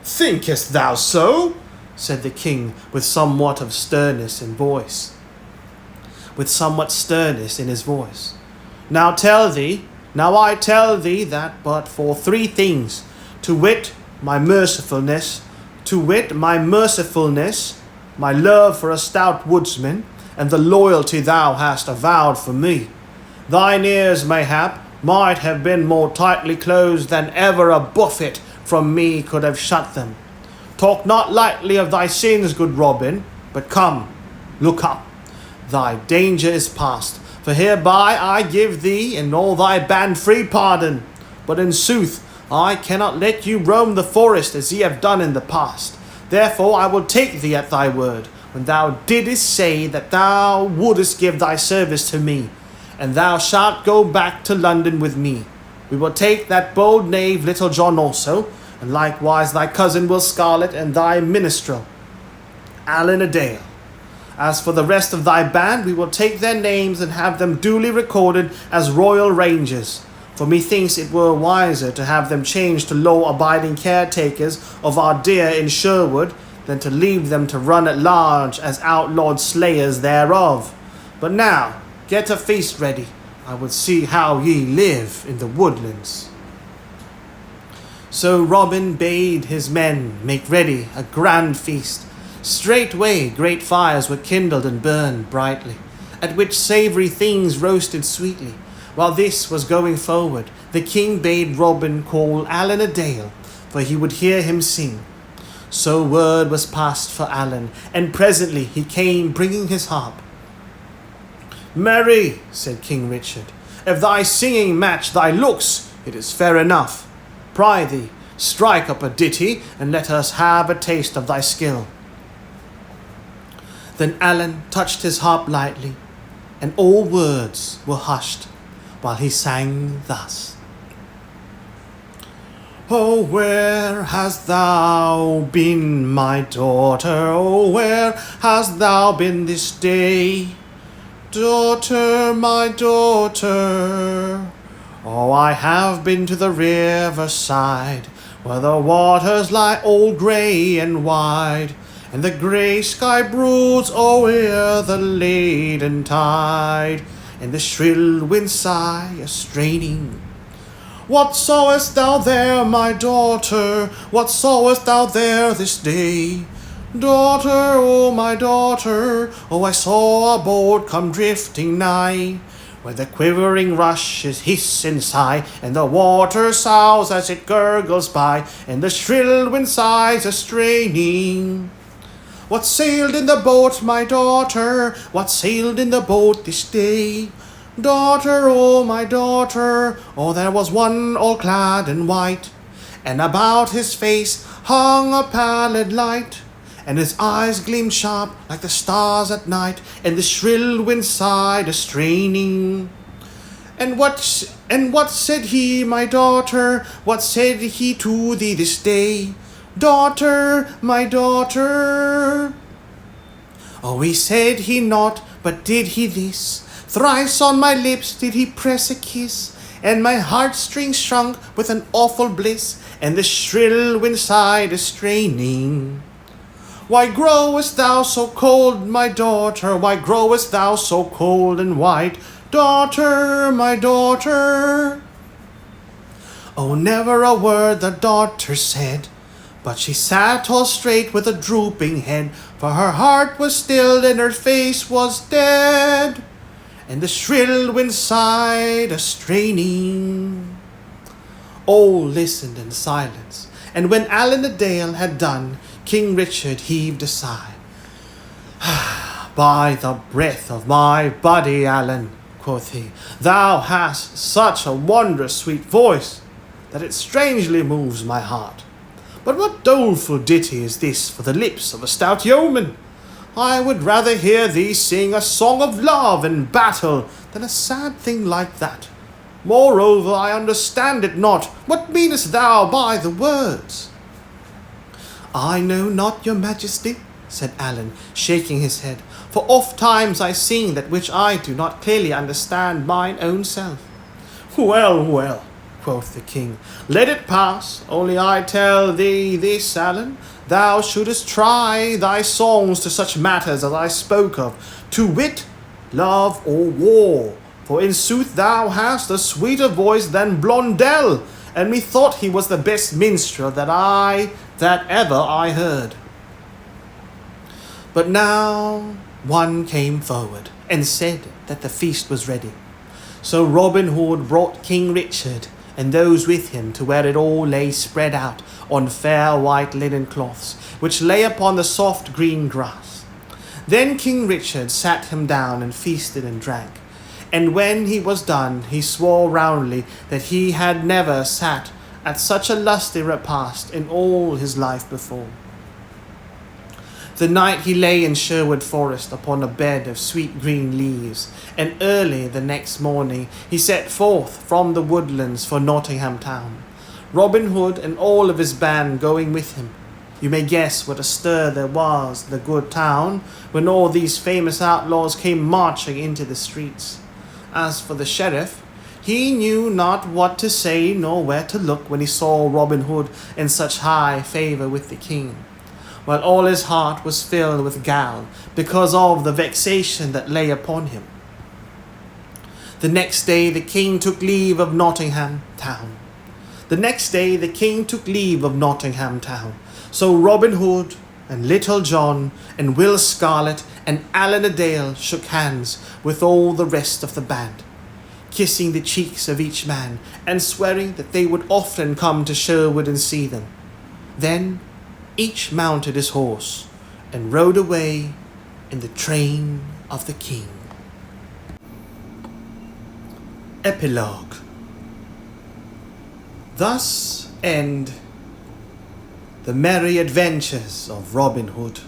"Thinkest thou so?" said the king with somewhat sternness in his voice. Now I tell thee that but for three things, to wit, my mercifulness, my love for a stout woodsman, and the loyalty thou hast avowed for me, thine ears, mayhap, might have been more tightly closed than ever a buffet from me could have shut them. Talk not lightly of thy sins, good Robin, but come, look up. Thy danger is past, for hereby I give thee and all thy band free pardon. But in sooth, I cannot let you roam the forest as ye have done in the past. Therefore I will take thee at thy word, when thou didst say that thou wouldest give thy service to me, and thou shalt go back to London with me. We will take that bold knave Little John also, and likewise thy cousin Will Scarlet and thy minstrel, Allan a Dale. As for the rest of thy band, we will take their names and have them duly recorded as royal rangers, for methinks it were wiser to have them changed to law-abiding caretakers of our deer in Sherwood than to leave them to run at large as outlawed slayers thereof. But now, get a feast ready. I would see how ye live in the woodlands." So Robin bade his men make ready a grand feast, Straightway great fires were kindled and burned brightly, at which savoury things roasted sweetly. While this was going forward, the king bade Robin call Allan a Dale, for he would hear him sing. So word was passed for Allan, and presently he came bringing his harp. "Marry," said King Richard, "if thy singing match thy looks, it is fair enough. Prithee, strike up a ditty, and let us have a taste of thy skill." Then Allan touched his harp lightly, and all words were hushed, while he sang thus. "Oh, where hast thou been, my daughter? Oh, where hast thou been this day? Daughter, my daughter. Oh, I have been to the river side, where the waters lie all grey and wide, and the grey sky broods o'er the laden tide, and the shrill wind sigh a straining. What sawest thou there, my daughter? What sawest thou there this day? Daughter, oh my daughter, oh I saw a boat come drifting nigh, where the quivering rushes hiss and sigh, and the water soughs as it gurgles by, and the shrill wind sighs a straining. What sailed in the boat, my daughter? What sailed in the boat this day? Daughter, oh my daughter, oh there was one all clad in white, and about his face hung a pallid light, and his eyes gleamed sharp like the stars at night, and the shrill wind sighed a straining. And what said he, my daughter? What said he to thee this day? Daughter, my daughter. Oh, he said he not, but did he this? Thrice on my lips did he press a kiss, and my heartstrings shrunk with an awful bliss, and the shrill wind sighed a straining. Why growest thou so cold, my daughter? Why growest thou so cold and white? Daughter, my daughter. Oh, never a word the daughter said, but she sat all straight with a drooping head, for her heart was stilled and her face was dead, and the shrill wind sighed a straining. All listened in silence, and when Allan a Dale had done, King Richard heaved a sigh. "By the breath of my body, Allan," quoth he, "thou hast such a wondrous sweet voice, that it strangely moves my heart. But what doleful ditty is this for the lips of a stout yeoman? I would rather hear thee sing a song of love and battle than a sad thing like that. Moreover, I understand it not. What meanest thou by the words?" "I know not, your majesty," said Allan, shaking his head, "for oft times I sing that which I do not clearly understand mine own self." "Well, well," quoth the king, "let it pass. Only I tell thee this, Allan, thou shouldest try thy songs to such matters as I spoke of, to wit, love or war. For in sooth thou hast a sweeter voice than Blondel, and methought he was the best minstrel that ever I heard." But now one came forward and said that the feast was ready. So Robin Hood brought King Richard and those with him to where it all lay spread out on fair white linen cloths, which lay upon the soft green grass. Then King Richard sat him down and feasted and drank, and when he was done, he swore roundly that he had never sat at such a lusty repast in all his life before. The night he lay in Sherwood forest upon a bed of sweet green leaves, and early the next morning he set forth from the woodlands for Nottingham town, Robin Hood and all of his band going with him. You may guess what a stir there was in the good town when all these famous outlaws came marching into the streets. As for the sheriff, he knew not what to say nor where to look when he saw Robin Hood in such high favour with the king, while all his heart was filled with gall because of the vexation that lay upon him. The next day the king took leave of Nottingham town. So Robin Hood and Little John and Will Scarlet and Alan Adale shook hands with all the rest of the band, kissing the cheeks of each man and swearing that they would often come to Sherwood and see them. Then each mounted his horse and rode away in the train of the king. Epilogue. Thus end the merry adventures of Robin Hood,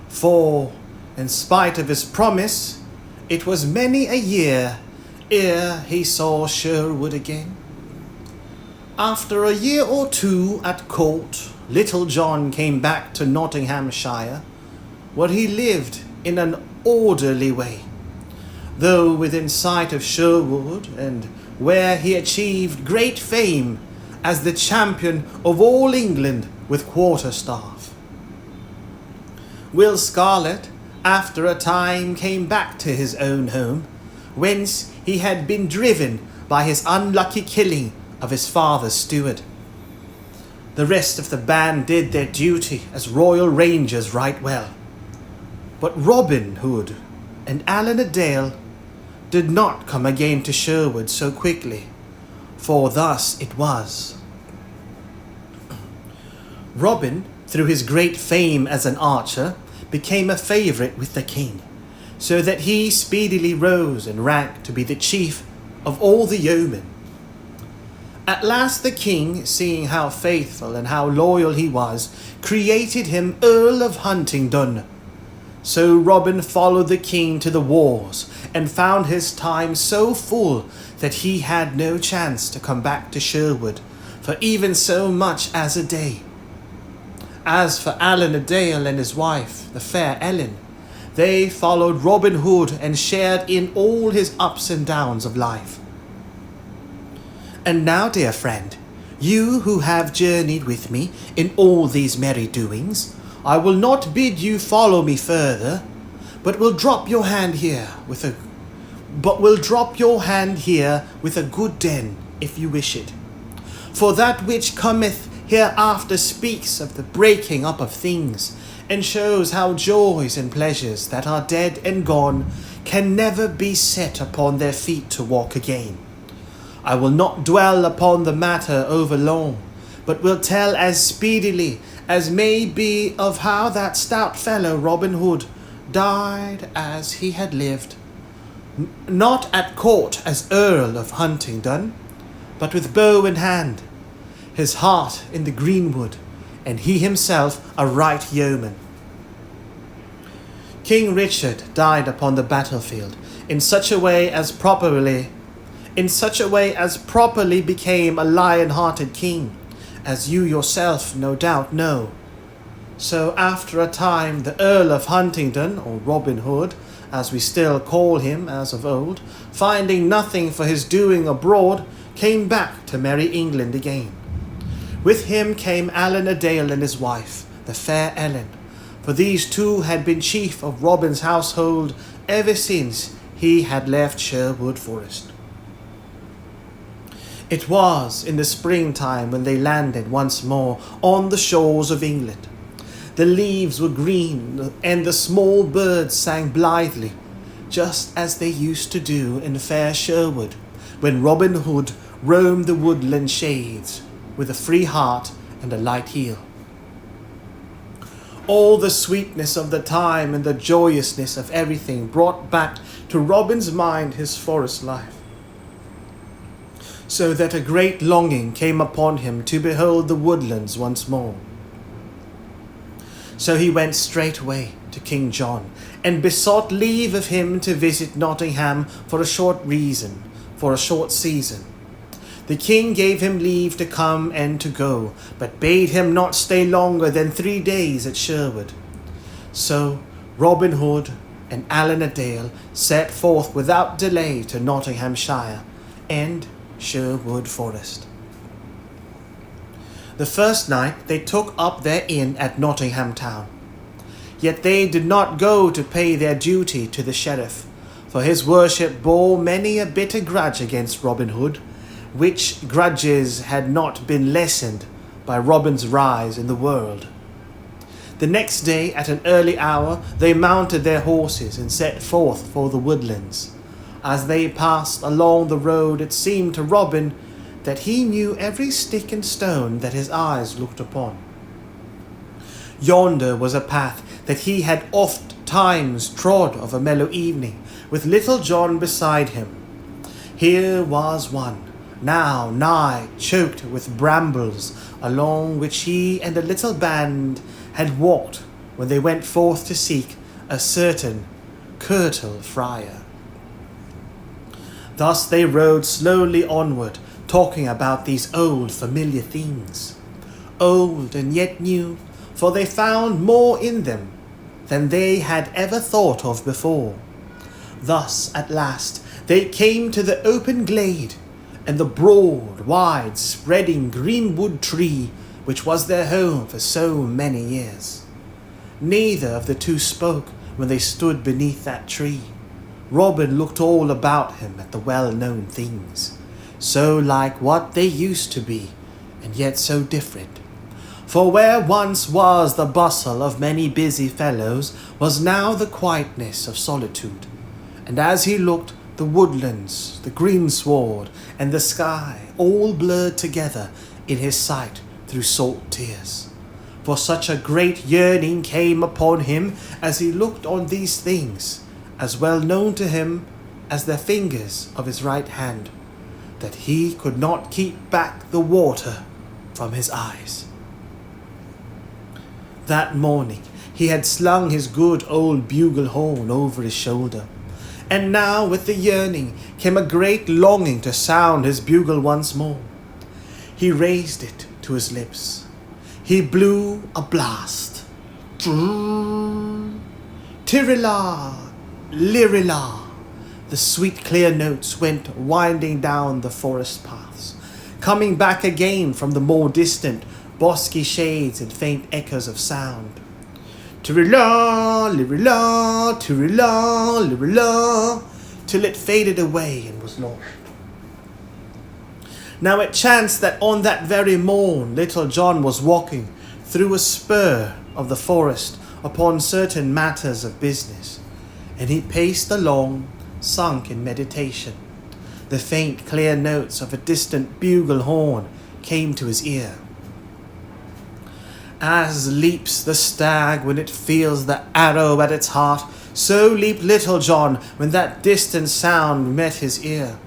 for, in spite of his promise, it was many a year ere he saw Sherwood again. After a year or two at court, Little John came back to Nottinghamshire, where he lived in an orderly way, though within sight of Sherwood, and where he achieved great fame as the champion of all England with quarterstaff. Will Scarlet, after a time, came back to his own home, whence he had been driven by his unlucky killing of his father's steward. The rest of the band did their duty as royal rangers right well, but Robin Hood and Alan Adale did not come again to Sherwood so quickly, for thus it was. Robin, through his great fame as an archer, became a favourite with the king, so that he speedily rose in rank to be the chief of all the yeomen. At last the king, seeing how faithful and how loyal he was, created him Earl of Huntingdon. So Robin followed the king to the wars, and found his time so full that he had no chance to come back to Sherwood for even so much as a day. As for Alan Adale and his wife, the fair Ellen, they followed Robin Hood and shared in all his ups and downs of life. And now, dear friend, you who have journeyed with me in all these merry doings, I will not bid you follow me further, but will drop your hand here with a good den, if you wish it. For that which cometh hereafter speaks of the breaking up of things, and shows how joys and pleasures that are dead and gone can never be set upon their feet to walk again. I will not dwell upon the matter over long, but will tell as speedily as may be of how that stout fellow Robin Hood died as he had lived, not at court as Earl of Huntingdon, but with bow in hand, his heart in the greenwood, and he himself a right yeoman. King Richard died upon the battlefield in such a way as properly became a lion-hearted king, as you yourself no doubt know. So after a time the Earl of Huntingdon, or Robin Hood, as we still call him as of old, finding nothing for his doing abroad, came back to merry England again. With him came Alan Adale and his wife, the fair Ellen, for these two had been chief of Robin's household ever since he had left Sherwood Forest. It was in the springtime when they landed once more on the shores of England. The leaves were green, and the small birds sang blithely, just as they used to do in fair Sherwood, when Robin Hood roamed the woodland shades with a free heart and a light heel. All the sweetness of the time and the joyousness of everything brought back to Robin's mind his forest life, so that a great longing came upon him to behold the woodlands once more. So he went straightway to King John, and besought leave of him to visit Nottingham for a short season. The king gave him leave to come and to go, but bade him not stay longer than 3 days at Sherwood. So Robin Hood and Alan Adale set forth without delay to Nottinghamshire and Sherwood Forest. The first night they took up their inn at Nottingham town. Yet they did not go to pay their duty to the sheriff, for his worship bore many a bitter grudge against Robin Hood, which grudges had not been lessened by Robin's rise in the world. The next day, at an early hour, they mounted their horses and set forth for the woodlands. As they passed along the road, it seemed to Robin that he knew every stick and stone that his eyes looked upon. Yonder was a path that he had oft times trod of a mellow evening, with Little John beside him. Here was one, now nigh choked with brambles, along which he and a little band had walked when they went forth to seek a certain curtal friar. Thus they rode slowly onward, talking about these old familiar things, old and yet new, for they found more in them than they had ever thought of before. Thus, at last, they came to the open glade, and the broad, wide, spreading greenwood tree which was their home for so many years. Neither of the two spoke when they stood beneath that tree. Robin looked all about him at the well-known things, so like what they used to be, and yet so different. For where once was the bustle of many busy fellows was now the quietness of solitude. And as he looked, the woodlands, the greensward, and the sky all blurred together in his sight through salt tears. For such a great yearning came upon him as he looked on these things, as well known to him as the fingers of his right hand, that he could not keep back the water from his eyes. That morning he had slung his good old bugle horn over his shoulder, and now with the yearning came a great longing to sound his bugle once more. He raised it to his lips. He blew a blast. Tirila, lirila. The sweet clear notes went winding down the forest paths, coming back again from the more distant bosky shades and faint echoes of sound. Tirila, lirila, tirila, lirila, till it faded away and was lost. Now it chanced that on that very morn Little John was walking through a spur of the forest upon certain matters of business, and he paced along, sunk in meditation. The faint clear notes of a distant bugle horn came to his ear. As leaps the stag when it feels the arrow at its heart, so leaped Little John when that distant sound met his ear.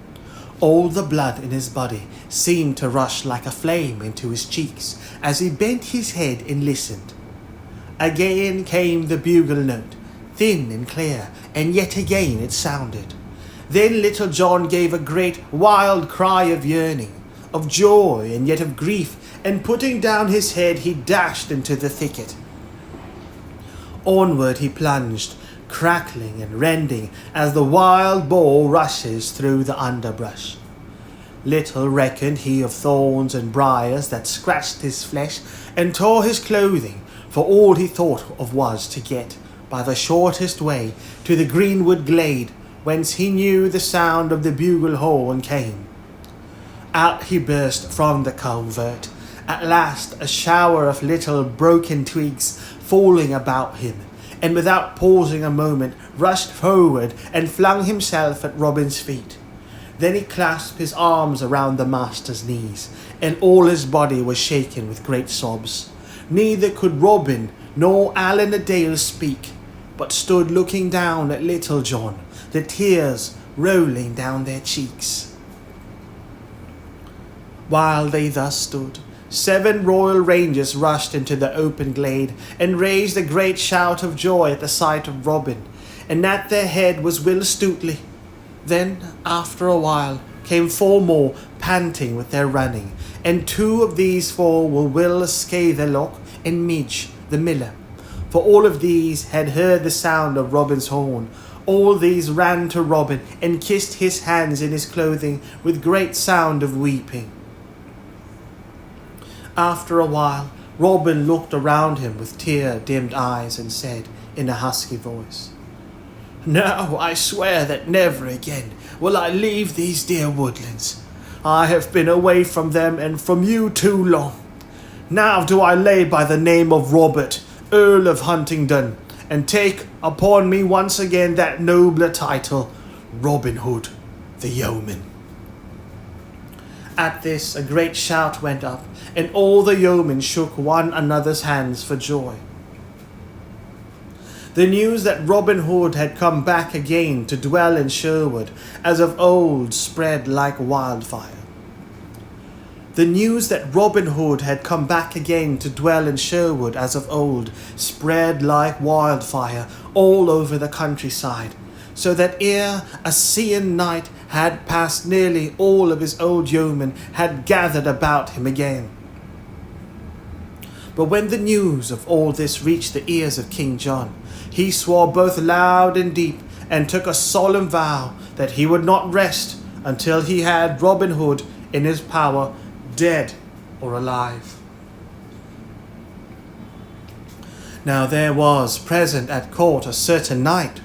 All the blood in his body seemed to rush like a flame into his cheeks as he bent his head and listened. Again came the bugle note, thin and clear, and yet again it sounded. Then Little John gave a great wild cry of yearning, of joy and yet of grief, and putting down his head he dashed into the thicket. Onward he plunged, crackling and rending as the wild boar rushes through the underbrush. Little reckoned he of thorns and briars that scratched his flesh and tore his clothing, for all he thought of was to get by the shortest way to the greenwood glade, whence he knew the sound of the bugle horn came. Out he burst from the covert, at last a shower of little broken twigs falling about him, and without pausing a moment rushed forward and flung himself at Robin's feet. Then he clasped his arms around the master's knees, and all his body was shaken with great sobs. Neither could Robin nor Allen a Dale speak, but stood looking down at Little John, the tears rolling down their cheeks. While they thus stood, 7 royal rangers rushed into the open glade and raised a great shout of joy at the sight of Robin, and at their head was Will Stutely. Then, after a while, came 4 more, panting with their running, and 2 of these 4 were Will Scatherlock and Midge, the miller. For all of these had heard the sound of Robin's horn. All these ran to Robin and kissed his hands in his clothing with great sound of weeping. After a while, Robin looked around him with tear-dimmed eyes and said in a husky voice, "Now I swear that never again will I leave these dear woodlands. I have been away from them and from you too long. Now do I lay by the name of Robert, Earl of Huntingdon, and take upon me once again that nobler title, Robin Hood, the yeoman." At this a great shout went up, and all the yeomen shook one another's hands for joy. The news that Robin Hood had come back again to dwell in Sherwood as of old spread like wildfire. The news that Robin Hood had come back again to dwell in Sherwood as of old spread like wildfire all over the countryside, so that ere a seeing knight had passed, nearly all of his old yeomen had gathered about him again. But when the news of all this reached the ears of King John, he swore both loud and deep, and took a solemn vow that he would not rest until he had Robin Hood in his power, dead or alive. Now there was present at court a certain knight,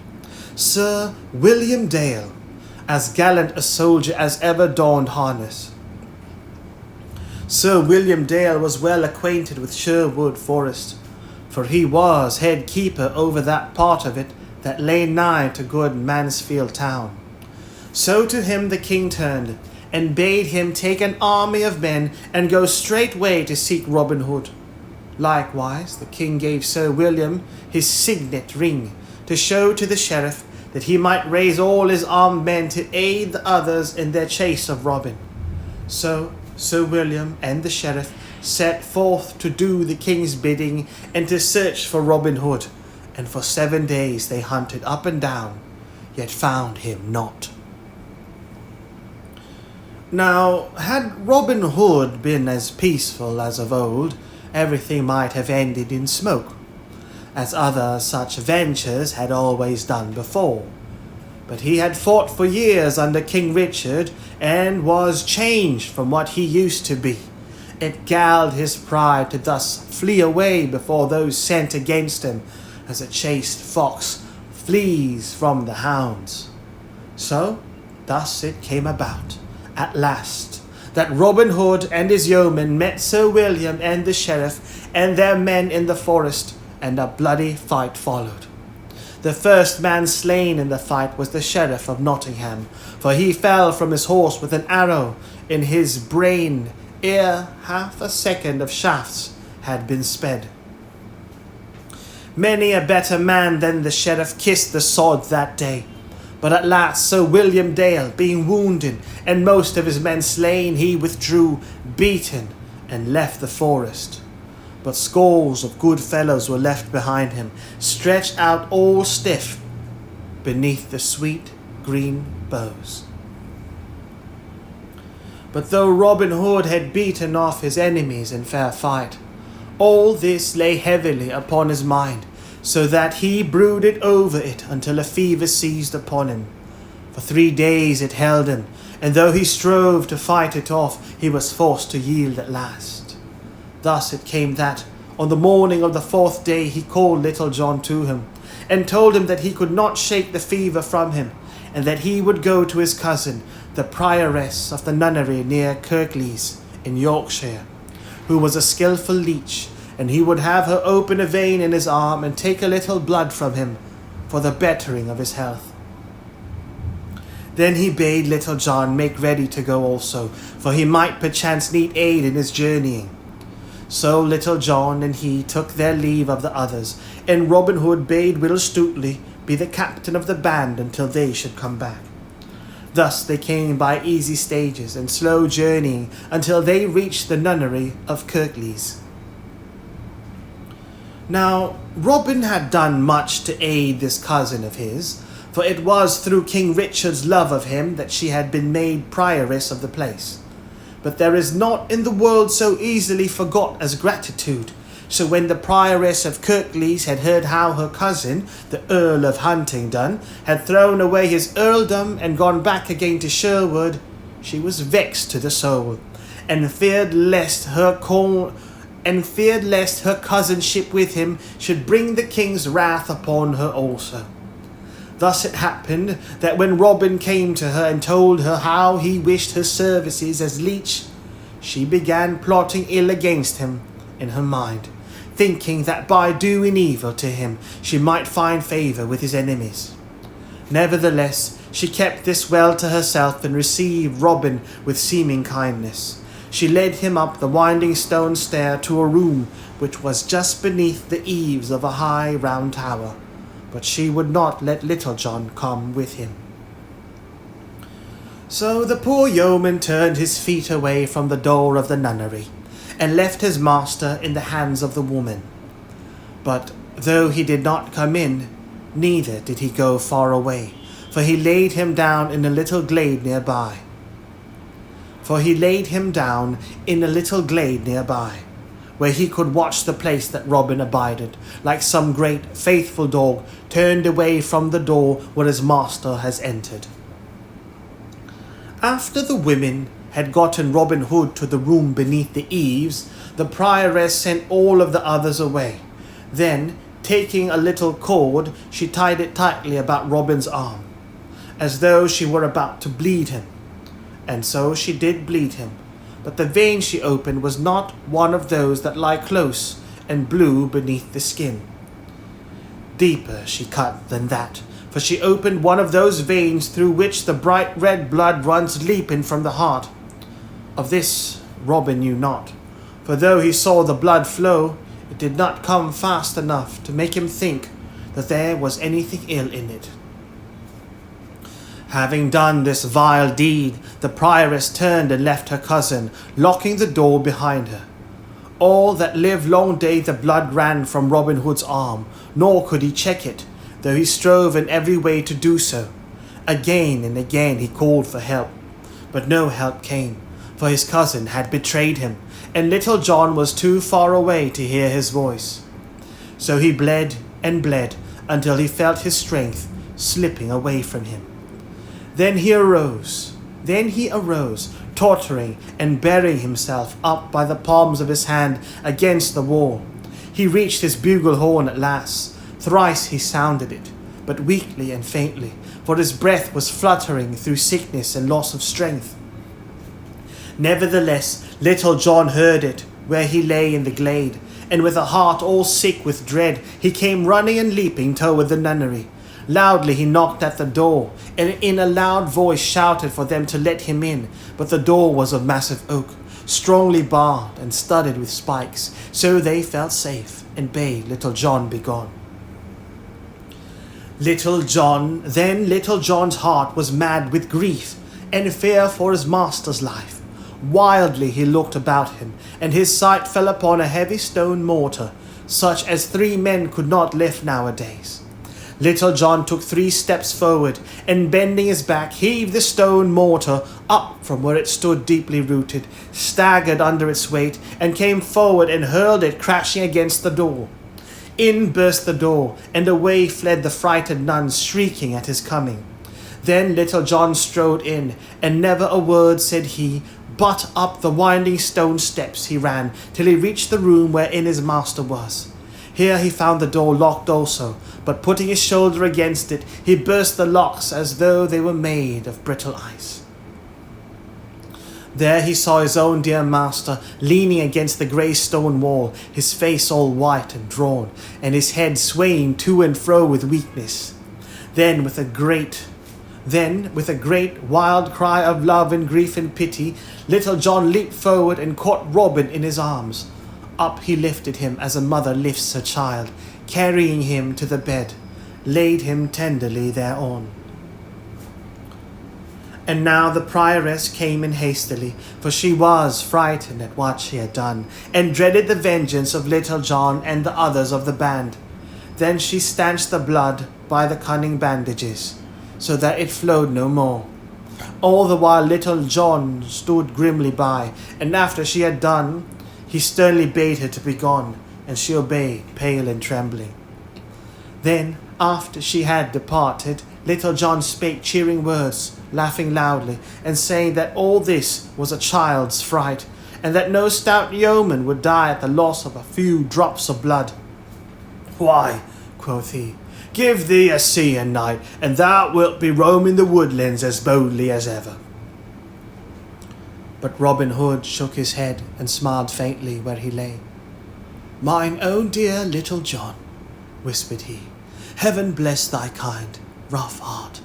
Sir William Dale, as gallant a soldier as ever donned harness. Sir William Dale was well acquainted with Sherwood Forest, for he was head keeper over that part of it that lay nigh to good Mansfield town. So to him the king turned, and bade him take an army of men and go straightway to seek Robin Hood. Likewise the king gave Sir William his signet ring, to show to the sheriff that he might raise all his armed men to aid the others in their chase of Robin. So Sir William and the sheriff set forth to do the king's bidding and to search for Robin Hood, and for 7 days they hunted up and down, yet found him not. Now, had Robin Hood been as peaceful as of old, everything might have ended in smoke, as other such ventures had always done before. But he had fought for years under King Richard, and was changed from what he used to be. It galled his pride to thus flee away before those sent against him, as a chased fox flees from the hounds. So, thus it came about, at last, that Robin Hood and his yeomen met Sir William and the sheriff and their men in the forest, and a bloody fight followed. The first man slain in the fight was the sheriff of Nottingham, for he fell from his horse with an arrow in his brain ere half a second of shafts had been sped. Many a better man than the sheriff kissed the sword that day, but at last Sir William Dale, being wounded and most of his men slain, he withdrew beaten and left the forest. But scores of good fellows were left behind him, stretched out all stiff beneath the sweet green boughs. But though Robin Hood had beaten off his enemies in fair fight, all this lay heavily upon his mind, so that he brooded over it until a fever seized upon him. For 3 days it held him, and though he strove to fight it off, he was forced to yield at last. Thus it came that, on the morning of the 4th day, he called Little John to him, and told him that he could not shake the fever from him, and that he would go to his cousin, the prioress of the nunnery near Kirklees in Yorkshire, who was a skilful leech, and he would have her open a vein in his arm and take a little blood from him for the bettering of his health. Then he bade Little John make ready to go also, for he might perchance need aid in his journeying. So Little John and he took their leave of the others, and Robin Hood bade Will Stutely be the captain of the band until they should come back. Thus they came by easy stages and slow journeying until they reached the nunnery of Kirklees. Now, Robin had done much to aid this cousin of his, for it was through King Richard's love of him that she had been made prioress of the place. But there is naught in the world so easily forgot as gratitude. So when the prioress of Kirklees had heard how her cousin, the Earl of Huntingdon, had thrown away his earldom and gone back again to Sherwood, she was vexed to the soul, and feared lest her cousinship with him should bring the king's wrath upon her also. Thus it happened that when Robin came to her and told her how he wished her services as leech, she began plotting ill against him in her mind, thinking that by doing evil to him she might find favour with his enemies. Nevertheless, she kept this well to herself and received Robin with seeming kindness. She led him up the winding stone stair to a room which was just beneath the eaves of a high round tower, but she would not let Little John come with him. So the poor yeoman turned his feet away from the door of the nunnery, and left his master in the hands of the woman. But though he did not come in, neither did he go far away, for he laid him down in a little glade nearby. Where he could watch the place that Robin abided, like some great faithful dog turned away from the door where his master has entered. After the women had gotten Robin Hood to the room beneath the eaves, the prioress sent all of the others away. Then, taking a little cord, she tied it tightly about Robin's arm, as though she were about to bleed him. And so she did bleed him, but the vein she opened was not one of those that lie close and blue beneath the skin. Deeper she cut than that, for she opened one of those veins through which the bright red blood runs leaping from the heart. Of this Robin knew not, for though he saw the blood flow, it did not come fast enough to make him think that there was anything ill in it. Having done this vile deed, the prioress turned and left her cousin, locking the door behind her. All that livelong day the blood ran from Robin Hood's arm, nor could he check it, though he strove in every way to do so. Again and again he called for help, but no help came, for his cousin had betrayed him, and Little John was too far away to hear his voice. So he bled and bled until he felt his strength slipping away from him. Then he arose, tottering and burying himself up by the palms of his hand against the wall. He reached his bugle horn at last. Thrice he sounded it, but weakly and faintly, for his breath was fluttering through sickness and loss of strength. Nevertheless, Little John heard it, where he lay in the glade, and with a heart all sick with dread, he came running and leaping toward the nunnery. Loudly he knocked at the door, and in a loud voice shouted for them to let him in, but the door was of massive oak, strongly barred and studded with spikes, so they felt safe, and bade Little John begone. Little John's heart was mad with grief and fear for his master's life. Wildly he looked about him, and his sight fell upon a heavy stone mortar, such as 3 men could not lift nowadays. Little John took 3 steps forward, and bending his back, heaved the stone mortar up from where it stood deeply rooted, staggered under its weight, and came forward and hurled it crashing against the door. In burst the door, and away fled the frightened nuns, shrieking at his coming. Then Little John strode in, and never a word said he, but up the winding stone steps he ran, till he reached the room wherein his master was. Here he found the door locked also, but putting his shoulder against it, he burst the locks as though they were made of brittle ice. There he saw his own dear master leaning against the grey stone wall, his face all white and drawn, and his head swaying to and fro with weakness. Then with a great wild cry of love and grief and pity, Little John leaped forward and caught Robin in his arms. Up he lifted him as a mother lifts her child, carrying him to the bed, laid him tenderly thereon. And now the prioress came in hastily, for she was frightened at what she had done, and dreaded the vengeance of Little John and the others of the band. Then she stanched the blood by the cunning bandages, so that it flowed no more. All the while Little John stood grimly by, and after she had done, he sternly bade her to be gone, and she obeyed, pale and trembling. Then, after she had departed, Little John spake cheering words, laughing loudly, and saying that all this was a child's fright, and that no stout yeoman would die at the loss of a few drops of blood. Why, quoth he, give thee a seeing night, and thou wilt be roaming the woodlands as boldly as ever. But Robin Hood shook his head and smiled faintly where he lay. Mine own dear Little John, whispered he, heaven bless thy kind, rough heart.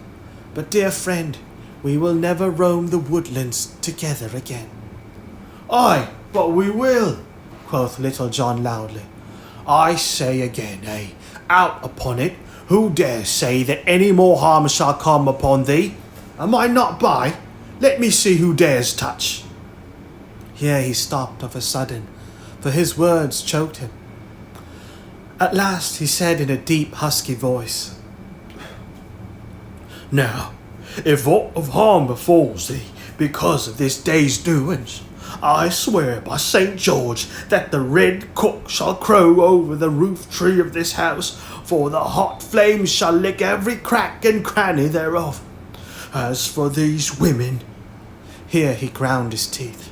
But dear friend, we will never roam the woodlands together again. Aye, but we will, quoth Little John loudly. I say again, out upon it, who dares say that any more harm shall come upon thee? Am I not by? Let me see who dares touch. Here he stopped of a sudden, for his words choked him. At last he said in a deep, husky voice, Now, if aught of harm befalls thee because of this day's doings, I swear by St. George that the red cock shall crow over the roof tree of this house, for the hot flames shall lick every crack and cranny thereof. As for these women, here he ground his teeth,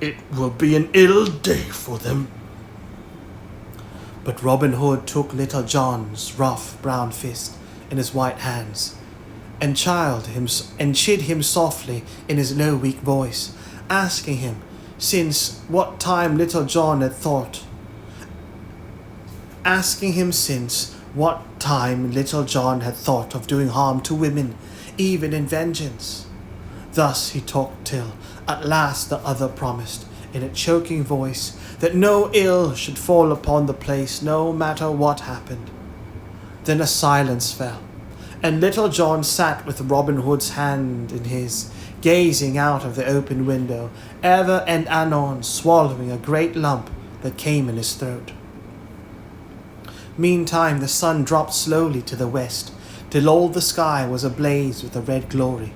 it will be an ill day for them. But Robin Hood took Little John's rough brown fist in his white hands, and chid him softly in his low weak voice, asking him since what time Little John had thought of doing harm to women, even in vengeance. Thus he talked till at last the other promised in a choking voice that no ill should fall upon the place, no matter what happened. Then a silence fell, and Little John sat with Robin Hood's hand in his, gazing out of the open window, ever and anon swallowing a great lump that came in his throat. Meantime the sun dropped slowly to the west, till all the sky was ablaze with a red glory.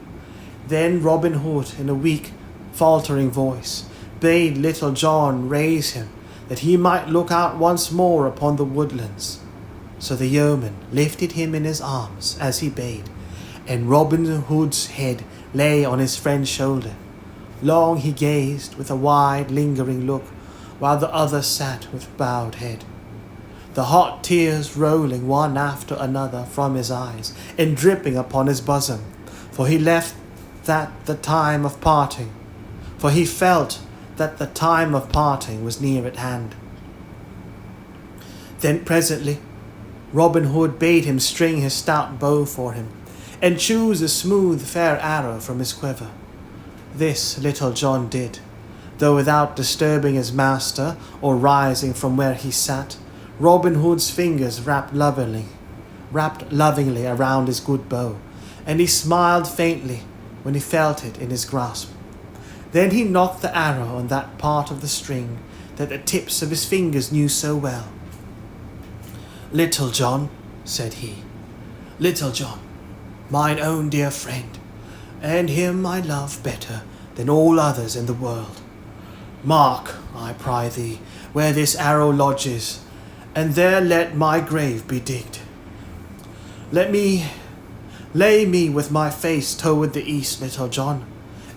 Then Robin Hood, in a weak, faltering voice, bade Little John raise him, that he might look out once more upon the woodlands. So the yeoman lifted him in his arms as he bade, and Robin Hood's head lay on his friend's shoulder. Long he gazed with a wide, lingering look, while the other sat with bowed head, the hot tears rolling one after another from his eyes and dripping upon his bosom, for he felt that the time of parting was near at hand. Then presently Robin Hood bade him string his stout bow for him, and choose a smooth fair arrow from his quiver. This Little John did, though without disturbing his master or rising from where he sat. Robin Hood's fingers wrapped lovingly around his good bow, and he smiled faintly when he felt it in his grasp. Then he knocked the arrow on that part of the string that the tips of his fingers knew so well. Little John, said he, Little John, mine own dear friend, and him I love better than all others in the world. Mark, I pry thee, where this arrow lodges, and there let my grave be digged. Lay me with my face toward the east, Little John,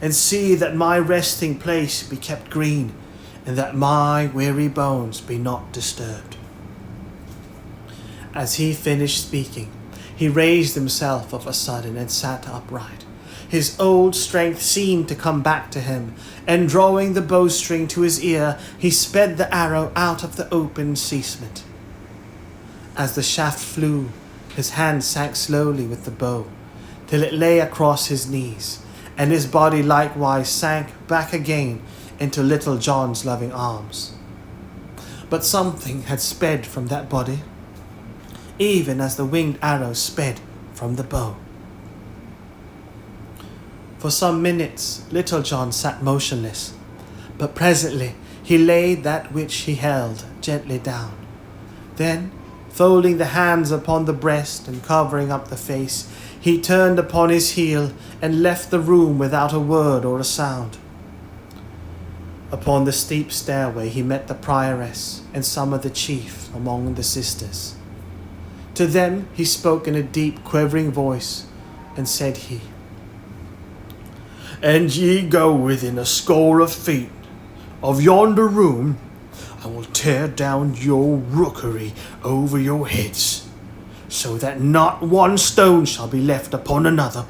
and see that my resting place be kept green, and that my weary bones be not disturbed. As he finished speaking, he raised himself of a sudden and sat upright. His old strength seemed to come back to him, and drawing the bowstring to his ear, he sped the arrow out of the open casement. As the shaft flew, his hand sank slowly with the bow, till it lay across his knees, and his body likewise sank back again into Little John's loving arms. But something had sped from that body, even as the winged arrow sped from the bow. For some minutes Little John sat motionless, but presently he laid that which he held gently down. Then, folding the hands upon the breast and covering up the face, he turned upon his heel and left the room without a word or a sound. Upon the steep stairway he met the prioress and some of the chief among the sisters. To them he spoke in a deep, quivering voice, and said he, "And ye go within a score of feet of yonder room, I will tear down your rookery over your heads, so that not one stone shall be left upon another.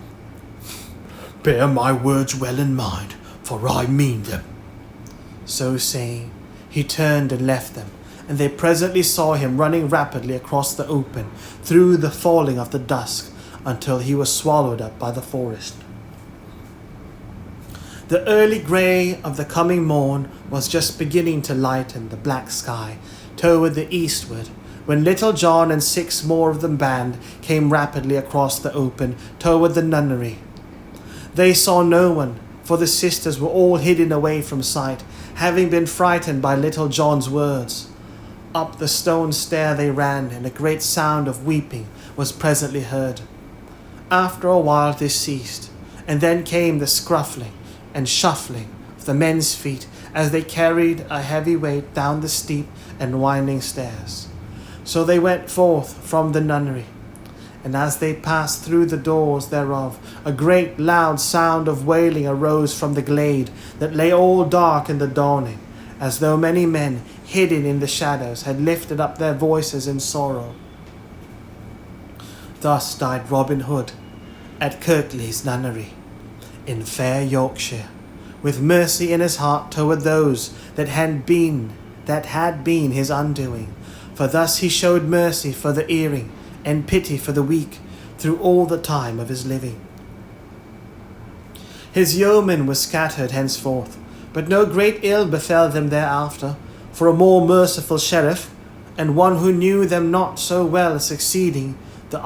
Bear my words well in mind, for I mean them." So saying, he turned and left them, and they presently saw him running rapidly across the open, through the falling of the dusk, until he was swallowed up by the forest. The early grey of the coming morn was just beginning to lighten the black sky toward the eastward, when Little John and 6 more of the band came rapidly across the open toward the nunnery. They saw no one, for the sisters were all hidden away from sight, having been frightened by Little John's words. Up the stone stair they ran, and a great sound of weeping was presently heard. After a while this ceased, and then came the scruffling and shuffling of the men's feet as they carried a heavy weight down the steep and winding stairs. So they went forth from the nunnery, and as they passed through the doors thereof, a great loud sound of wailing arose from the glade that lay all dark in the dawning, as though many men, hidden in the shadows, had lifted up their voices in sorrow. Thus died Robin Hood at Kirklees nunnery, in fair Yorkshire, with mercy in his heart toward those that had been his undoing. For thus he showed mercy for the erring, and pity for the weak, through all the time of his living. His yeomen were scattered henceforth, but no great ill befell them thereafter, for a more merciful sheriff, and one who knew them not so well succeeding the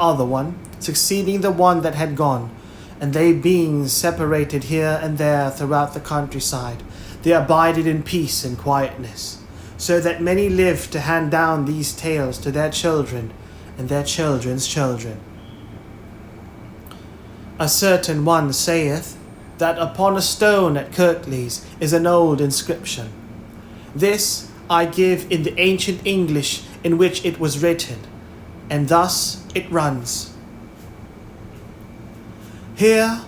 one that had gone, and they being separated here and there throughout the countryside, they abided in peace and quietness, so that many lived to hand down these tales to their children and their children's children. A certain one saith that upon a stone at Kirklees is an old inscription. This I give in the ancient English in which it was written, and thus it runs. Here,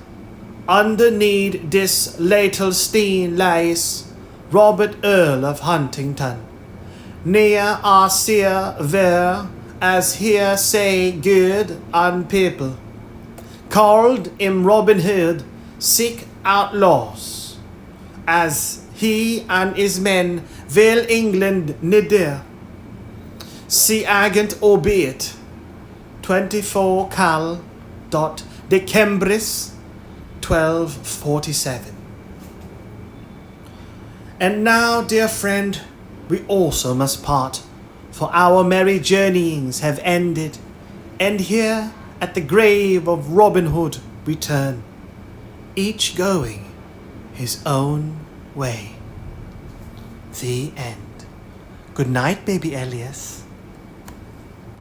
underneath this little steen lies Robert Earl of Huntington, near our seer where, as here say good and people, called him Robin Hood, sick outlaws, as he and his men will England nidir. See agent albeit 24 Cal. Decembris 1247. And now, dear friend, we also must part, for our merry journeyings have ended, and here at the grave of Robin Hood we turn, each going his own way. The end. Good night, baby Elias.